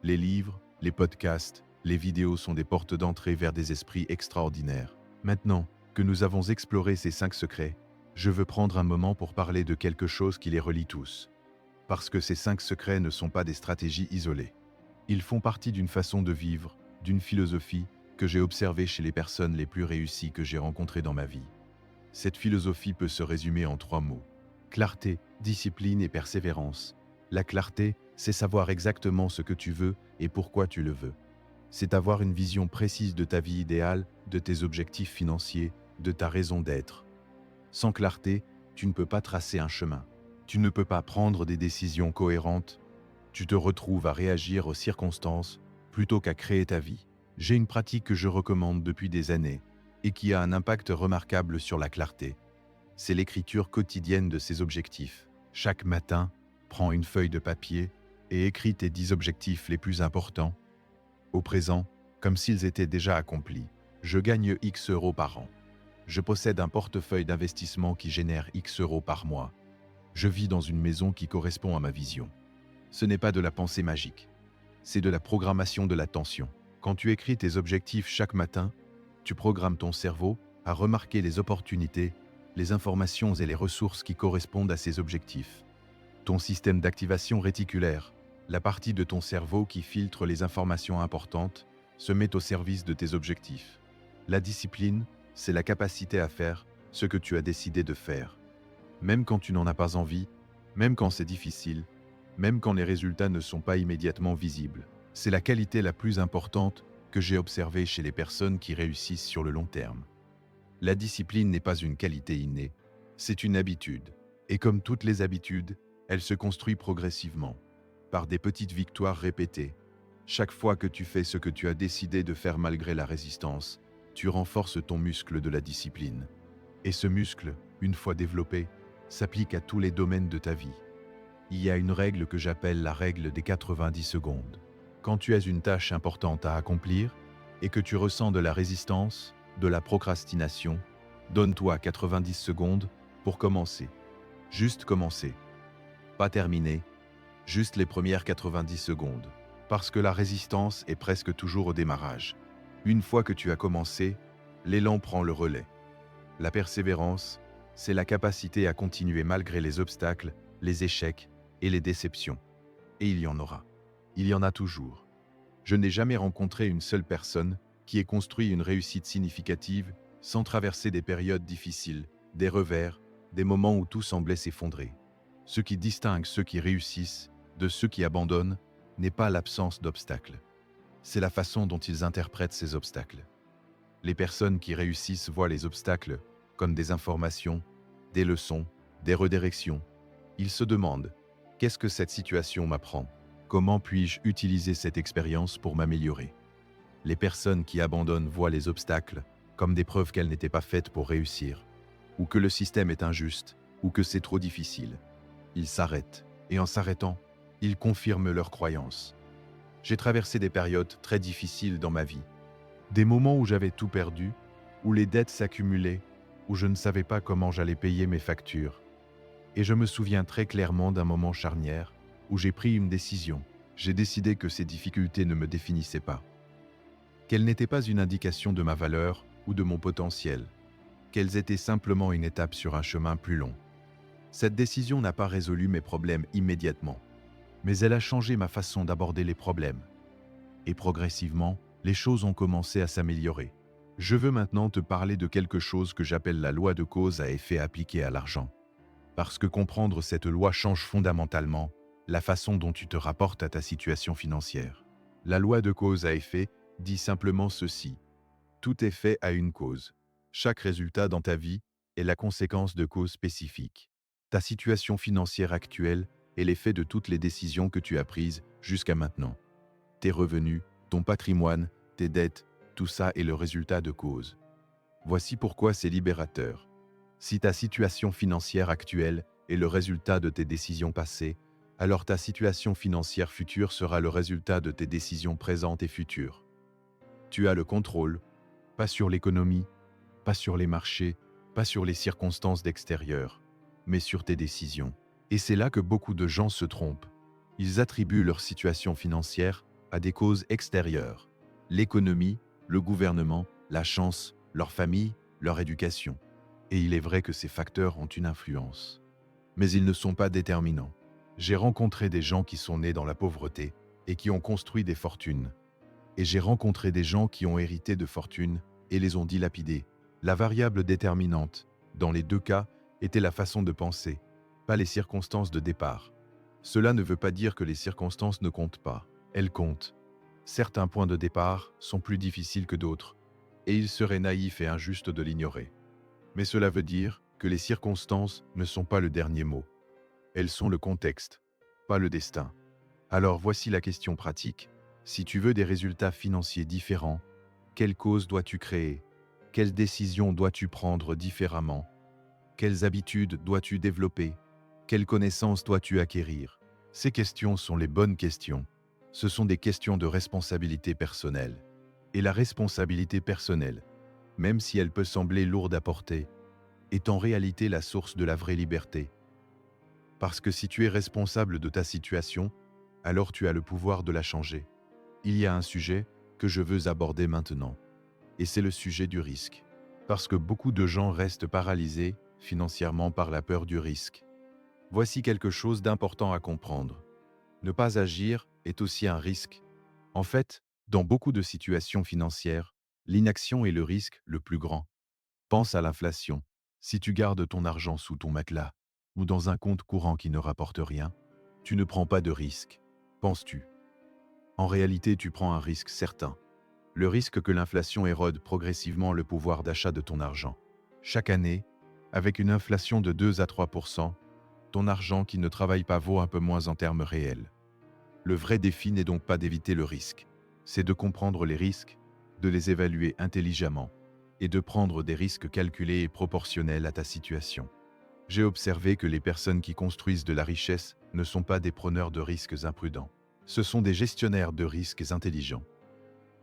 Les livres, les podcasts, les vidéos sont des portes d'entrée vers des esprits extraordinaires. Maintenant que nous avons exploré ces 5 secrets, je veux prendre un moment pour parler de quelque chose qui les relie tous. Parce que ces 5 secrets ne sont pas des stratégies isolées. Ils font partie d'une façon de vivre, d'une philosophie que j'ai observée chez les personnes les plus réussies que j'ai rencontrées dans ma vie. Cette philosophie peut se résumer en 3 mots. Clarté, discipline et persévérance. La clarté, c'est savoir exactement ce que tu veux et pourquoi tu le veux. C'est avoir une vision précise de ta vie idéale, de tes objectifs financiers, de ta raison d'être. Sans clarté, tu ne peux pas tracer un chemin. Tu ne peux pas prendre des décisions cohérentes. Tu te retrouves à réagir aux circonstances plutôt qu'à créer ta vie. J'ai une pratique que je recommande depuis des années et qui a un impact remarquable sur la clarté. C'est l'écriture quotidienne de ses objectifs. Chaque matin, prends une feuille de papier et écris tes 10 objectifs les plus importants. Au présent, comme s'ils étaient déjà accomplis. Je gagne X euros par an. Je possède un portefeuille d'investissement qui génère X euros par mois. Je vis dans une maison qui correspond à ma vision. Ce n'est pas de la pensée magique. C'est de la programmation de l'attention. Quand tu écris tes objectifs chaque matin, tu programmes ton cerveau à remarquer les opportunités, les informations et les ressources qui correspondent à ces objectifs. Ton système d'activation réticulaire, la partie de ton cerveau qui filtre les informations importantes, se met au service de tes objectifs. La discipline, c'est la capacité à faire ce que tu as décidé de faire. Même quand tu n'en as pas envie, même quand c'est difficile, même quand les résultats ne sont pas immédiatement visibles. C'est la qualité la plus importante que j'ai observée chez les personnes qui réussissent sur le long terme. La discipline n'est pas une qualité innée, c'est une habitude. Et comme toutes les habitudes, elle se construit progressivement, par des petites victoires répétées. Chaque fois que tu fais ce que tu as décidé de faire malgré la résistance, tu renforces ton muscle de la discipline. Et ce muscle, une fois développé, s'applique à tous les domaines de ta vie. Il y a une règle que j'appelle la règle des 90 secondes. Quand tu as une tâche importante à accomplir et que tu ressens de la résistance, de la procrastination, donne-toi 90 secondes pour commencer. Juste commencer. Pas terminer, juste les premières 90 secondes. Parce que la résistance est presque toujours au démarrage. Une fois que tu as commencé, l'élan prend le relais. La persévérance, c'est la capacité à continuer malgré les obstacles, les échecs et les déceptions. Et il y en aura. Il y en a toujours. Je n'ai jamais rencontré une seule personne qui ait construit une réussite significative sans traverser des périodes difficiles, des revers, des moments où tout semblait s'effondrer. Ce qui distingue ceux qui réussissent de ceux qui abandonnent n'est pas l'absence d'obstacles. C'est la façon dont ils interprètent ces obstacles. Les personnes qui réussissent voient les obstacles comme des informations, des leçons, des redirections. Ils se demandent « Qu'est-ce que cette situation m'apprend ? Comment puis-je utiliser cette expérience pour m'améliorer ?» Les personnes qui abandonnent voient les obstacles comme des preuves qu'elles n'étaient pas faites pour réussir, ou que le système est injuste, ou que c'est trop difficile. Ils s'arrêtent, et en s'arrêtant, ils confirment leurs croyances. J'ai traversé des périodes très difficiles dans ma vie, des moments où j'avais tout perdu, où les dettes s'accumulaient, où je ne savais pas comment j'allais payer mes factures. Et je me souviens très clairement d'un moment charnière où j'ai pris une décision. J'ai décidé que ces difficultés ne me définissaient pas, qu'elles n'étaient pas une indication de ma valeur ou de mon potentiel, qu'elles étaient simplement une étape sur un chemin plus long. Cette décision n'a pas résolu mes problèmes immédiatement, mais elle a changé ma façon d'aborder les problèmes. Et progressivement, les choses ont commencé à s'améliorer. Je veux maintenant te parler de quelque chose que j'appelle la loi de cause à effet appliquée à l'argent. Parce que comprendre cette loi change fondamentalement la façon dont tu te rapportes à ta situation financière. La loi de cause à effet dit simplement ceci. Tout effet a une cause. Chaque résultat dans ta vie est la conséquence de causes spécifiques. Ta situation financière actuelle est l'effet de toutes les décisions que tu as prises jusqu'à maintenant. Tes revenus, ton patrimoine, tes dettes, tout ça est le résultat de causes. Voici pourquoi c'est libérateur. Si ta situation financière actuelle est le résultat de tes décisions passées, alors ta situation financière future sera le résultat de tes décisions présentes et futures. Tu as le contrôle, pas sur l'économie, pas sur les marchés, pas sur les circonstances d'extérieur, mais sur tes décisions. Et c'est là que beaucoup de gens se trompent. Ils attribuent leur situation financière à des causes extérieures. L'économie, le gouvernement, la chance, leur famille, leur éducation. Et il est vrai que ces facteurs ont une influence. Mais ils ne sont pas déterminants. J'ai rencontré des gens qui sont nés dans la pauvreté et qui ont construit des fortunes. Et j'ai rencontré des gens qui ont hérité de fortunes et les ont dilapidées. La variable déterminante, dans les deux cas, était la façon de penser, pas les circonstances de départ. Cela ne veut pas dire que les circonstances ne comptent pas. Elles comptent. Certains points de départ sont plus difficiles que d'autres, et il serait naïf et injuste de l'ignorer. Mais cela veut dire que les circonstances ne sont pas le dernier mot. Elles sont le contexte, pas le destin. Alors voici la question pratique. Si tu veux des résultats financiers différents, quelles causes dois-tu créer? Quelles décisions dois-tu prendre différemment? Quelles habitudes dois-tu développer? Quelles connaissances dois-tu acquérir? Ces questions sont les bonnes questions. Ce sont des questions de responsabilité personnelle. Et la responsabilité personnelle, même si elle peut sembler lourde à porter, est en réalité la source de la vraie liberté. Parce que si tu es responsable de ta situation, alors tu as le pouvoir de la changer. Il y a un sujet que je veux aborder maintenant, et c'est le sujet du risque. Parce que beaucoup de gens restent paralysés financièrement par la peur du risque. Voici quelque chose d'important à comprendre. Ne pas agir est aussi un risque. En fait, dans beaucoup de situations financières, l'inaction est le risque le plus grand. Pense à l'inflation. Si tu gardes ton argent sous ton matelas ou dans un compte courant qui ne rapporte rien, tu ne prends pas de risque, penses-tu? En réalité, tu prends un risque certain. Le risque que l'inflation érode progressivement le pouvoir d'achat de ton argent. Chaque année, avec une inflation de 2 à 3%, ton argent qui ne travaille pas vaut un peu moins en termes réels. Le vrai défi n'est donc pas d'éviter le risque, c'est de comprendre les risques, de les évaluer intelligemment et de prendre des risques calculés et proportionnels à ta situation. J'ai observé que les personnes qui construisent de la richesse ne sont pas des preneurs de risques imprudents. Ce sont des gestionnaires de risques intelligents.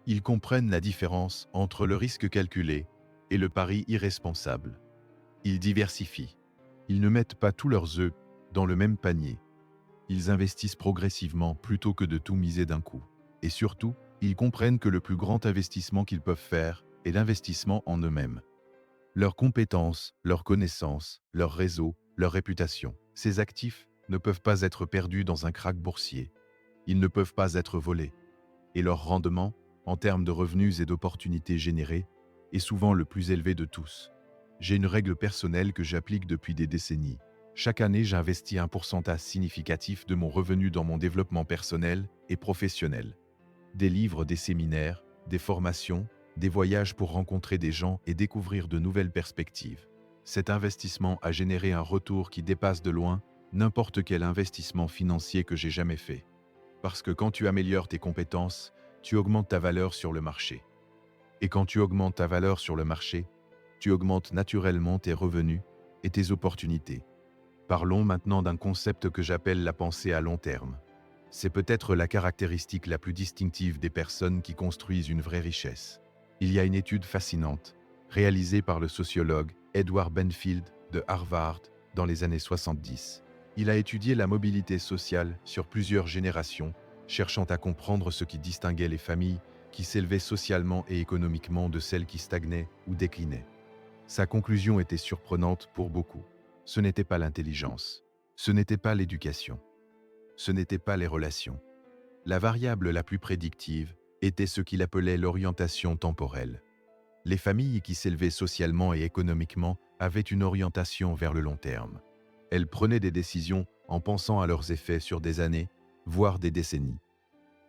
Ils comprennent la différence entre le risque calculé et le pari irresponsable. Ils diversifient. Ils ne mettent pas tous leurs œufs dans le même panier. Ils investissent progressivement plutôt que de tout miser d'un coup. Et surtout, ils comprennent que le plus grand investissement qu'ils peuvent faire est l'investissement en eux-mêmes. Leurs compétences, leurs connaissances, leur réseau, leur réputation. Ces actifs ne peuvent pas être perdus dans un krach boursier. Ils ne peuvent pas être volés. Et leur rendement, en termes de revenus et d'opportunités générées, est souvent le plus élevé de tous. J'ai une règle personnelle que j'applique depuis des décennies. Chaque année, j'investis un pourcentage significatif de mon revenu dans mon développement personnel et professionnel. Des livres, des séminaires, des formations, des voyages pour rencontrer des gens et découvrir de nouvelles perspectives. Cet investissement a généré un retour qui dépasse de loin n'importe quel investissement financier que j'ai jamais fait. Parce que quand tu améliores tes compétences, tu augmentes ta valeur sur le marché. Et quand tu augmentes ta valeur sur le marché, tu augmentes naturellement tes revenus et tes opportunités. Parlons maintenant d'un concept que j'appelle la pensée à long terme. C'est peut-être la caractéristique la plus distinctive des personnes qui construisent une vraie richesse. Il y a une étude fascinante, réalisée par le sociologue Edward Benfield de Harvard dans les années 70. Il a étudié la mobilité sociale sur plusieurs générations, cherchant à comprendre ce qui distinguait les familles qui s'élevaient socialement et économiquement de celles qui stagnaient ou déclinaient. Sa conclusion était surprenante pour beaucoup. Ce n'était pas l'intelligence, ce n'était pas l'éducation, ce n'était pas les relations. La variable la plus prédictive était ce qu'il appelait l'orientation temporelle. Les familles qui s'élevaient socialement et économiquement avaient une orientation vers le long terme. Elles prenaient des décisions en pensant à leurs effets sur des années, voire des décennies.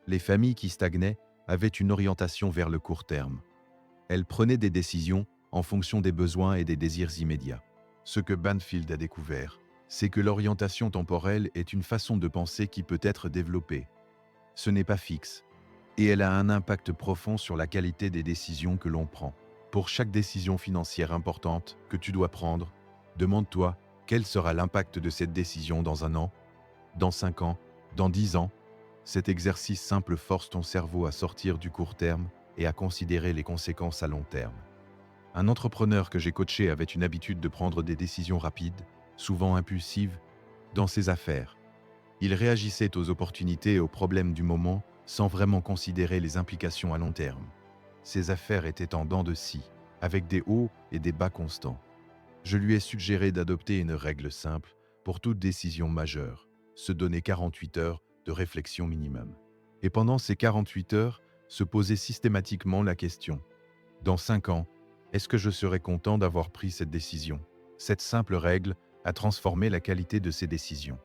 Les familles qui stagnaient avaient une orientation vers le court terme. Elles prenaient des décisions en fonction des besoins et des désirs immédiats. Ce que Banfield a découvert, c'est que l'orientation temporelle est une façon de penser qui peut être développée. Ce n'est pas fixe, et elle a un impact profond sur la qualité des décisions que l'on prend. Pour chaque décision financière importante que tu dois prendre, demande-toi quel sera l'impact de cette décision dans 1 an, dans 5 ans, dans 10 ans. Cet exercice simple force ton cerveau à sortir du court terme et à considérer les conséquences à long terme. Un entrepreneur que j'ai coaché avait une habitude de prendre des décisions rapides, souvent impulsives, dans ses affaires. Il réagissait aux opportunités et aux problèmes du moment sans vraiment considérer les implications à long terme. Ses affaires étaient en dents de scie, avec des hauts et des bas constants. Je lui ai suggéré d'adopter une règle simple pour toute décision majeure, se donner 48 heures de réflexion minimum. Et pendant ces 48 heures, se poser systématiquement la question « Dans 5 ans, est-ce que je serai content d'avoir pris cette décision ?» Cette simple règle a transformé la qualité de ses décisions.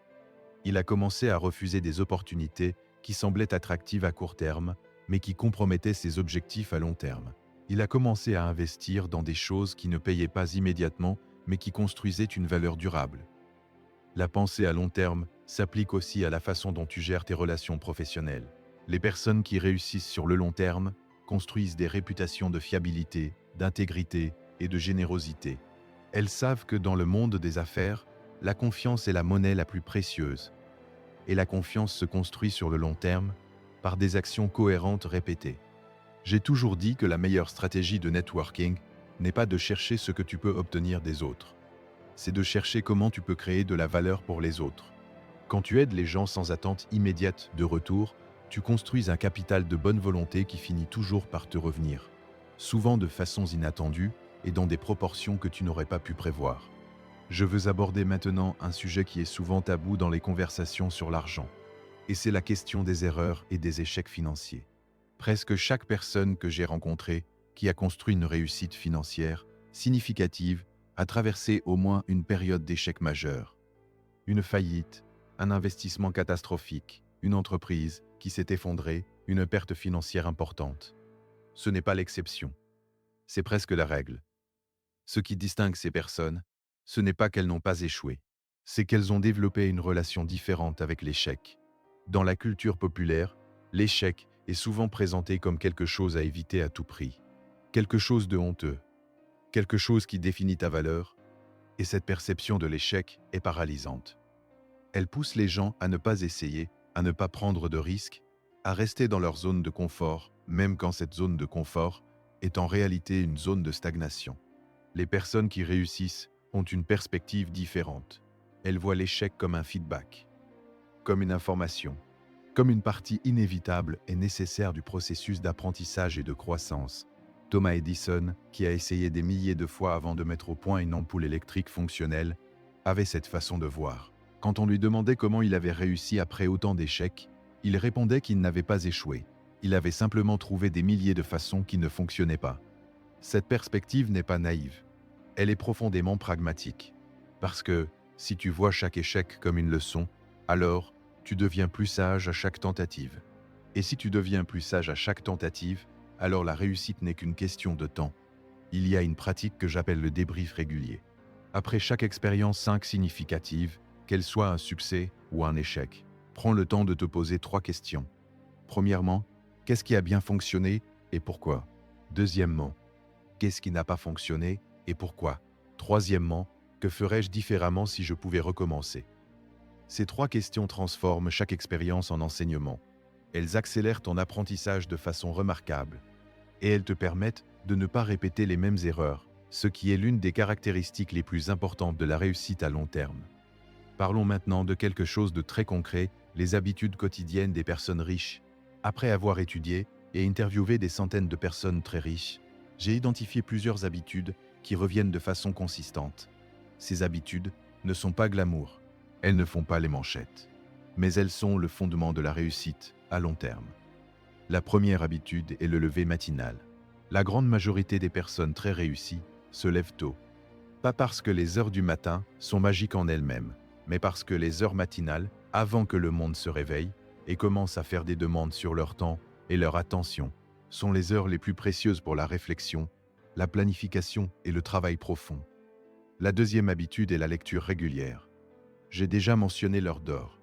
Il a commencé à refuser des opportunités qui semblaient attractives à court terme, mais qui compromettaient ses objectifs à long terme. Il a commencé à investir dans des choses qui ne payaient pas immédiatement, mais qui construisaient une valeur durable. La pensée à long terme s'applique aussi à la façon dont tu gères tes relations professionnelles. Les personnes qui réussissent sur le long terme construisent des réputations de fiabilité, d'intégrité et de générosité. Elles savent que dans le monde des affaires, la confiance est la monnaie la plus précieuse. Et la confiance se construit sur le long terme par des actions cohérentes répétées. J'ai toujours dit que la meilleure stratégie de networking n'est pas de chercher ce que tu peux obtenir des autres. C'est de chercher comment tu peux créer de la valeur pour les autres. Quand tu aides les gens sans attente immédiate de retour, tu construis un capital de bonne volonté qui finit toujours par te revenir, souvent de façons inattendues et dans des proportions que tu n'aurais pas pu prévoir. Je veux aborder maintenant un sujet qui est souvent tabou dans les conversations sur l'argent, et c'est la question des erreurs et des échecs financiers. Presque chaque personne que j'ai rencontrée qui a construit une réussite financière significative a traversé au moins une période d'échec majeur. Une faillite, un investissement catastrophique, une entreprise qui s'est effondrée, une perte financière importante. Ce n'est pas l'exception, c'est presque la règle. Ce qui distingue ces personnes, ce n'est pas qu'elles n'ont pas échoué, c'est qu'elles ont développé une relation différente avec l'échec. Dans la culture populaire, l'échec est souvent présenté comme quelque chose à éviter à tout prix, quelque chose de honteux, quelque chose qui définit ta valeur, et cette perception de l'échec est paralysante. Elle pousse les gens à ne pas essayer, à ne pas prendre de risques, à rester dans leur zone de confort, même quand cette zone de confort est en réalité une zone de stagnation. Les personnes qui réussissent ont une perspective différente. Elles voient l'échec comme un feedback, comme une information. comme une partie inévitable et nécessaire du processus d'apprentissage et de croissance. Thomas Edison, qui a essayé des milliers de fois avant de mettre au point une ampoule électrique fonctionnelle, avait cette façon de voir. Quand on lui demandait comment il avait réussi après autant d'échecs, il répondait qu'il n'avait pas échoué. Il avait simplement trouvé des milliers de façons qui ne fonctionnaient pas. Cette perspective n'est pas naïve. Elle est profondément pragmatique. Parce que, si tu vois chaque échec comme une leçon, alors, tu deviens plus sage à chaque tentative. Et si tu deviens plus sage à chaque tentative, alors la réussite n'est qu'une question de temps. Il y a une pratique que j'appelle le débrief régulier. Après chaque expérience significative, qu'elle soit un succès ou un échec, prends le temps de te poser 3 questions. Premièrement, qu'est-ce qui a bien fonctionné et pourquoi? Deuxièmement, qu'est-ce qui n'a pas fonctionné et pourquoi? Troisièmement, que ferais-je différemment si je pouvais recommencer? Ces 3 questions transforment chaque expérience en enseignement. Elles accélèrent ton apprentissage de façon remarquable. Et elles te permettent de ne pas répéter les mêmes erreurs, ce qui est l'une des caractéristiques les plus importantes de la réussite à long terme. Parlons maintenant de quelque chose de très concret, les habitudes quotidiennes des personnes riches. Après avoir étudié et interviewé des centaines de personnes très riches, j'ai identifié plusieurs habitudes qui reviennent de façon consistante. Ces habitudes ne sont pas glamour, elles ne font pas les manchettes, mais elles sont le fondement de la réussite à long terme. La première habitude est le lever matinal. La grande majorité des personnes très réussies se lèvent tôt. Pas parce que les heures du matin sont magiques en elles-mêmes, mais parce que les heures matinales, avant que le monde se réveille et commence à faire des demandes sur leur temps et leur attention, sont les heures les plus précieuses pour la réflexion, la planification et le travail profond. La deuxième habitude est la lecture régulière. J'ai déjà mentionné l'heure d'or.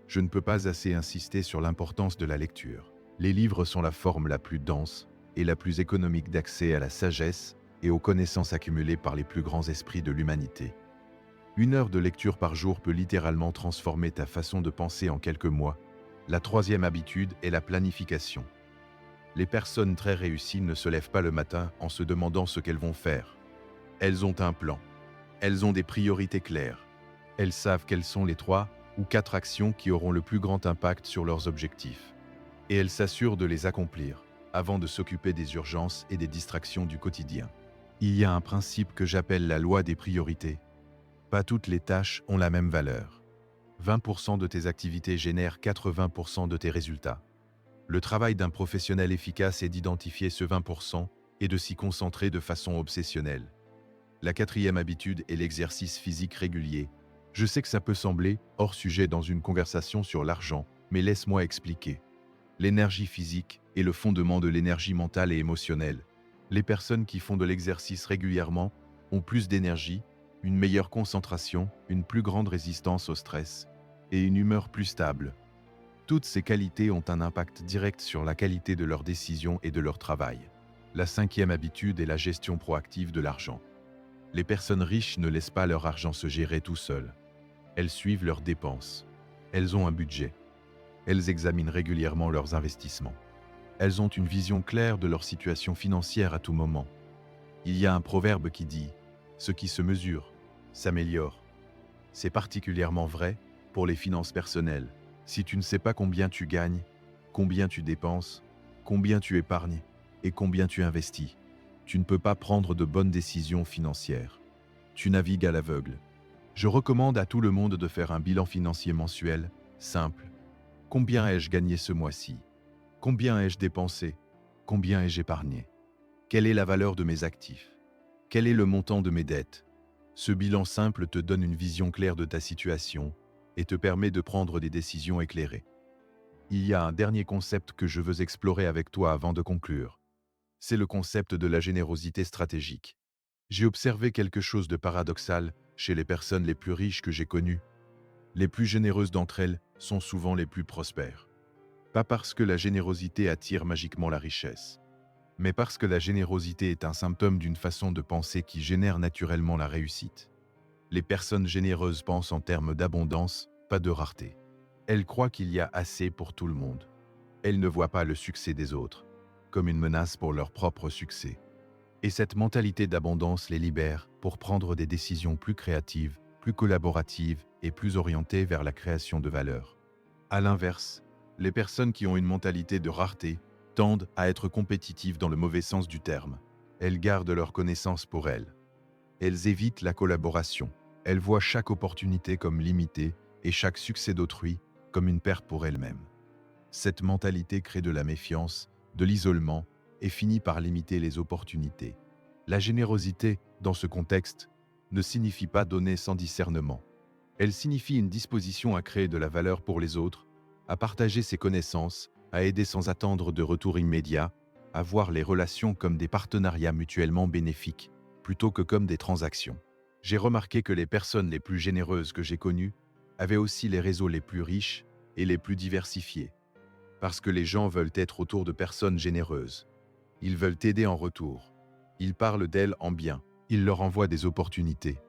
Je ne peux pas assez insister sur l'importance de la lecture. Les livres sont la forme la plus dense et la plus économique d'accès à la sagesse et aux connaissances accumulées par les plus grands esprits de l'humanité. 1 heure de lecture par jour peut littéralement transformer ta façon de penser en quelques mois. La troisième habitude est la planification. Les personnes très réussies ne se lèvent pas le matin en se demandant ce qu'elles vont faire. Elles ont un plan. Elles ont des priorités claires. Elles savent quelles sont les 3 ou 4 actions qui auront le plus grand impact sur leurs objectifs. Et elles s'assurent de les accomplir, avant de s'occuper des urgences et des distractions du quotidien. Il y a un principe que j'appelle la loi des priorités. Pas toutes les tâches ont la même valeur. 20% de tes activités génèrent 80% de tes résultats. Le travail d'un professionnel efficace est d'identifier ce 20% et de s'y concentrer de façon obsessionnelle. La quatrième habitude est l'exercice physique régulier. Je sais que ça peut sembler hors sujet dans une conversation sur l'argent, mais laisse-moi expliquer. L'énergie physique est le fondement de l'énergie mentale et émotionnelle. Les personnes qui font de l'exercice régulièrement ont plus d'énergie, une meilleure concentration, une plus grande résistance au stress et une humeur plus stable. Toutes ces qualités ont un impact direct sur la qualité de leurs décisions et de leur travail. La cinquième habitude est la gestion proactive de l'argent. Les personnes riches ne laissent pas leur argent se gérer tout seul. Elles suivent leurs dépenses. Elles ont un budget. Elles examinent régulièrement leurs investissements. Elles ont une vision claire de leur situation financière à tout moment. Il y a un proverbe qui dit « Ce qui se mesure s'améliore ». C'est particulièrement vrai pour les finances personnelles. Si tu ne sais pas combien tu gagnes, combien tu dépenses, combien tu épargnes et combien tu investis, tu ne peux pas prendre de bonnes décisions financières. Tu navigues à l'aveugle. Je recommande à tout le monde de faire un bilan financier mensuel, simple. Combien ai-je gagné ce mois-ci? Combien ai-je dépensé? Combien ai-je épargné? Quelle est la valeur de mes actifs? Quel est le montant de mes dettes? Ce bilan simple te donne une vision claire de ta situation et te permet de prendre des décisions éclairées. Il y a un dernier concept que je veux explorer avec toi avant de conclure. C'est le concept de la générosité stratégique. J'ai observé quelque chose de paradoxal chez les personnes les plus riches que j'ai connues. Les plus généreuses d'entre elles sont souvent les plus prospères. Pas parce que la générosité attire magiquement la richesse, mais parce que la générosité est un symptôme d'une façon de penser qui génère naturellement la réussite. Les personnes généreuses pensent en termes d'abondance, pas de rareté. Elles croient qu'il y a assez pour tout le monde. Elles ne voient pas le succès des autres comme une menace pour leur propre succès. Et cette mentalité d'abondance les libère pour prendre des décisions plus créatives, plus collaboratives et plus orientées vers la création de valeur. À l'inverse, Les personnes qui ont une mentalité de rareté tendent à être compétitives dans le mauvais sens du terme. Elles gardent leurs connaissances pour elles. Elles évitent la collaboration. Elles voient chaque opportunité comme limitée et chaque succès d'autrui comme une perte pour elles-mêmes. Cette mentalité crée de la méfiance, de l'isolement et finit par limiter les opportunités. La générosité, dans ce contexte, ne signifie pas donner sans discernement. Elle signifie une disposition à créer de la valeur pour les autres, à partager ses connaissances, à aider sans attendre de retour immédiat, à voir les relations comme des partenariats mutuellement bénéfiques, plutôt que comme des transactions. J'ai remarqué que les personnes les plus généreuses que j'ai connues avaient aussi les réseaux les plus riches et les plus diversifiés. Parce que les gens veulent être autour de personnes généreuses. Ils veulent t'aider en retour. Ils parlent d'elles en bien. Ils leur envoient des opportunités.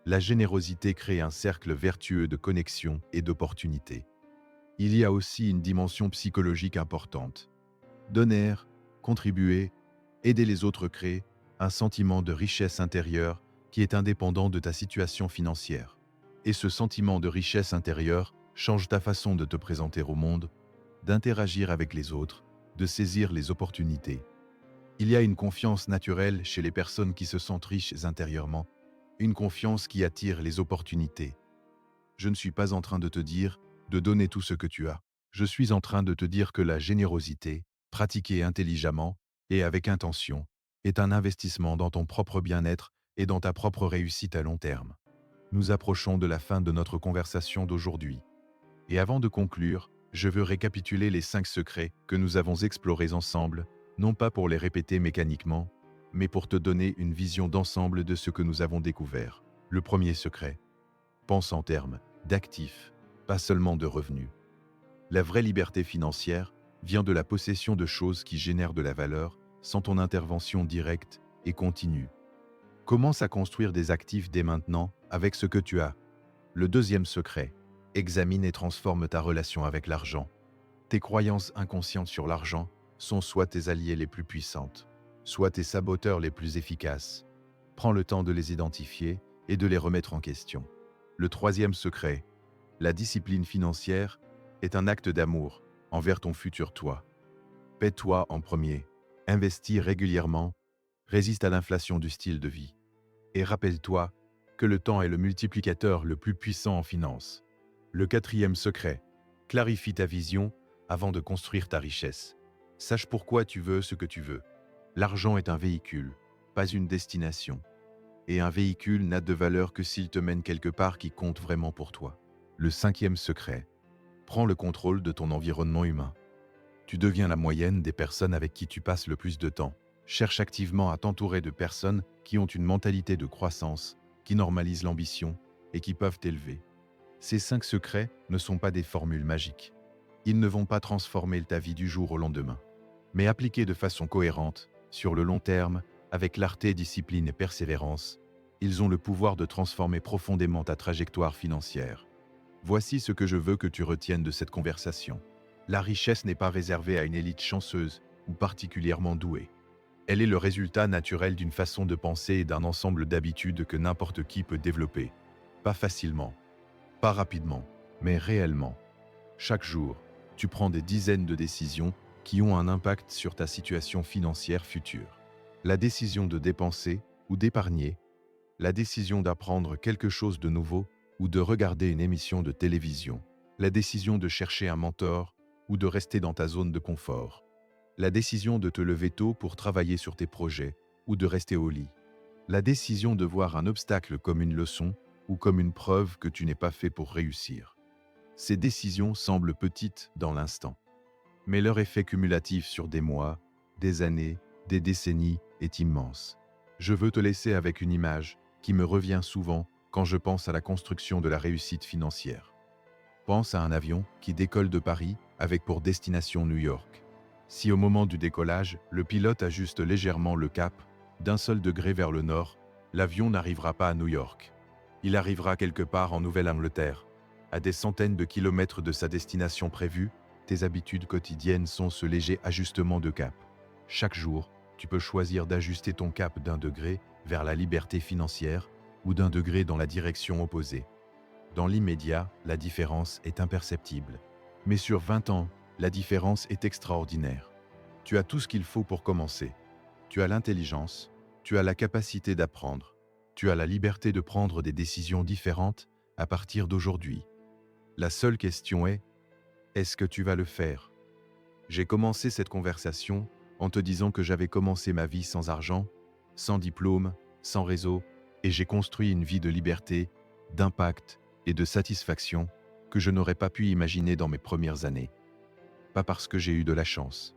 La générosité crée un cercle vertueux de connexion et d'opportunités. Il y a aussi une dimension psychologique importante. Donner, contribuer, aider les autres crée un sentiment de richesse intérieure qui est indépendant de ta situation financière. Et ce sentiment de richesse intérieure change ta façon de te présenter au monde, d'interagir avec les autres, de saisir les opportunités. Il y a une confiance naturelle chez les personnes qui se sentent riches intérieurement, une confiance qui attire les opportunités. Je ne suis pas en train de te dire de donner tout ce que tu as. Je suis en train de te dire que la générosité, pratiquée intelligemment et avec intention, est un investissement dans ton propre bien-être et dans ta propre réussite à long terme. Nous approchons de la fin de notre conversation d'aujourd'hui. Et avant de conclure, je veux récapituler les 5 secrets que nous avons explorés ensemble, non pas pour les répéter mécaniquement, mais pour te donner une vision d'ensemble de ce que nous avons découvert. Le premier secret: pense en termes d'actifs, pas seulement de revenus. La vraie liberté financière vient de la possession de choses qui génèrent de la valeur sans ton intervention directe et continue. Commence à construire des actifs dès maintenant avec ce que tu as. Le deuxième secret: examine et transforme ta relation avec l'argent. Tes croyances inconscientes sur l'argent sont soit tes alliés les plus puissantes, soit tes saboteurs les plus efficaces. Prends le temps de les identifier et de les remettre en question. Le troisième secret: la discipline financière est un acte d'amour envers ton futur toi. Paie-toi en premier, investis régulièrement, résiste à l'inflation du style de vie. Et rappelle-toi que le temps est le multiplicateur le plus puissant en finance. Le quatrième secret: clarifie ta vision avant de construire ta richesse. Sache pourquoi tu veux ce que tu veux. L'argent est un véhicule, pas une destination. Et un véhicule n'a de valeur que s'il te mène quelque part qui compte vraiment pour toi. Le cinquième secret: prends le contrôle de ton environnement humain. Tu deviens la moyenne des personnes avec qui tu passes le plus de temps. Cherche activement à t'entourer de personnes qui ont une mentalité de croissance, qui normalisent l'ambition et qui peuvent t'élever. Ces 5 secrets ne sont pas des formules magiques. Ils ne vont pas transformer ta vie du jour au lendemain. Mais appliqués de façon cohérente, sur le long terme, avec clarté, discipline et persévérance, ils ont le pouvoir de transformer profondément ta trajectoire financière. Voici ce que je veux que tu retiennes de cette conversation. La richesse n'est pas réservée à une élite chanceuse ou particulièrement douée. Elle est le résultat naturel d'une façon de penser et d'un ensemble d'habitudes que n'importe qui peut développer. Pas facilement, pas rapidement, mais réellement. Chaque jour, tu prends des dizaines de décisions qui ont un impact sur ta situation financière future. La décision de dépenser ou d'épargner, la décision d'apprendre quelque chose de nouveau ou de regarder une émission de télévision, la décision de chercher un mentor ou de rester dans ta zone de confort, la décision de te lever tôt pour travailler sur tes projets ou de rester au lit, la décision de voir un obstacle comme une leçon ou comme une preuve que tu n'es pas fait pour réussir. Ces décisions semblent petites dans l'instant, mais leur effet cumulatif sur des mois, des années, des décennies est immense. Je veux te laisser avec une image qui me revient souvent quand je pense à la construction de la réussite financière. Pense à un avion qui décolle de Paris avec pour destination New York. Si au moment du décollage, le pilote ajuste légèrement le cap d'un seul degré vers le nord, l'avion n'arrivera pas à New York. Il arrivera quelque part en Nouvelle-Angleterre. À des centaines de kilomètres de sa destination prévue, tes habitudes quotidiennes sont ce léger ajustement de cap. Chaque jour, tu peux choisir d'ajuster ton cap d'un degré vers la liberté financière ou d'un degré dans la direction opposée. Dans l'immédiat, la différence est imperceptible. Mais sur 20 ans, La différence est extraordinaire. Tu as tout ce qu'il faut pour commencer. Tu as l'intelligence, tu as la capacité d'apprendre, tu as la liberté de prendre des décisions différentes à partir d'aujourd'hui. La seule question est-ce que tu vas le faire? J'ai commencé cette conversation en te disant que j'avais commencé ma vie sans argent, sans diplôme, sans réseau, et j'ai construit une vie de liberté, d'impact et de satisfaction que je n'aurais pas pu imaginer dans mes premières années. Pas parce que j'ai eu de la chance,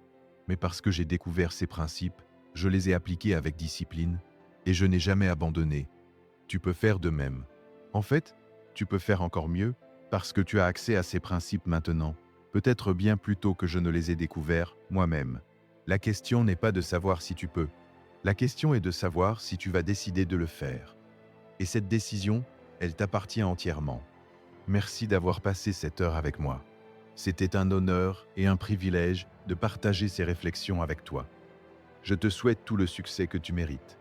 mais parce que j'ai découvert ces principes, je les ai appliqués avec discipline, et je n'ai jamais abandonné. Tu peux faire de même. En fait, tu peux faire encore mieux, parce que tu as accès à ces principes maintenant, peut-être bien plus tôt que je ne les ai découverts moi-même. La question n'est pas de savoir si tu peux. La question est de savoir si tu vas décider de le faire. Et cette décision, elle t'appartient entièrement. Merci d'avoir passé cette heure avec moi. C'était un honneur et un privilège de partager ces réflexions avec toi. Je te souhaite tout le succès que tu mérites.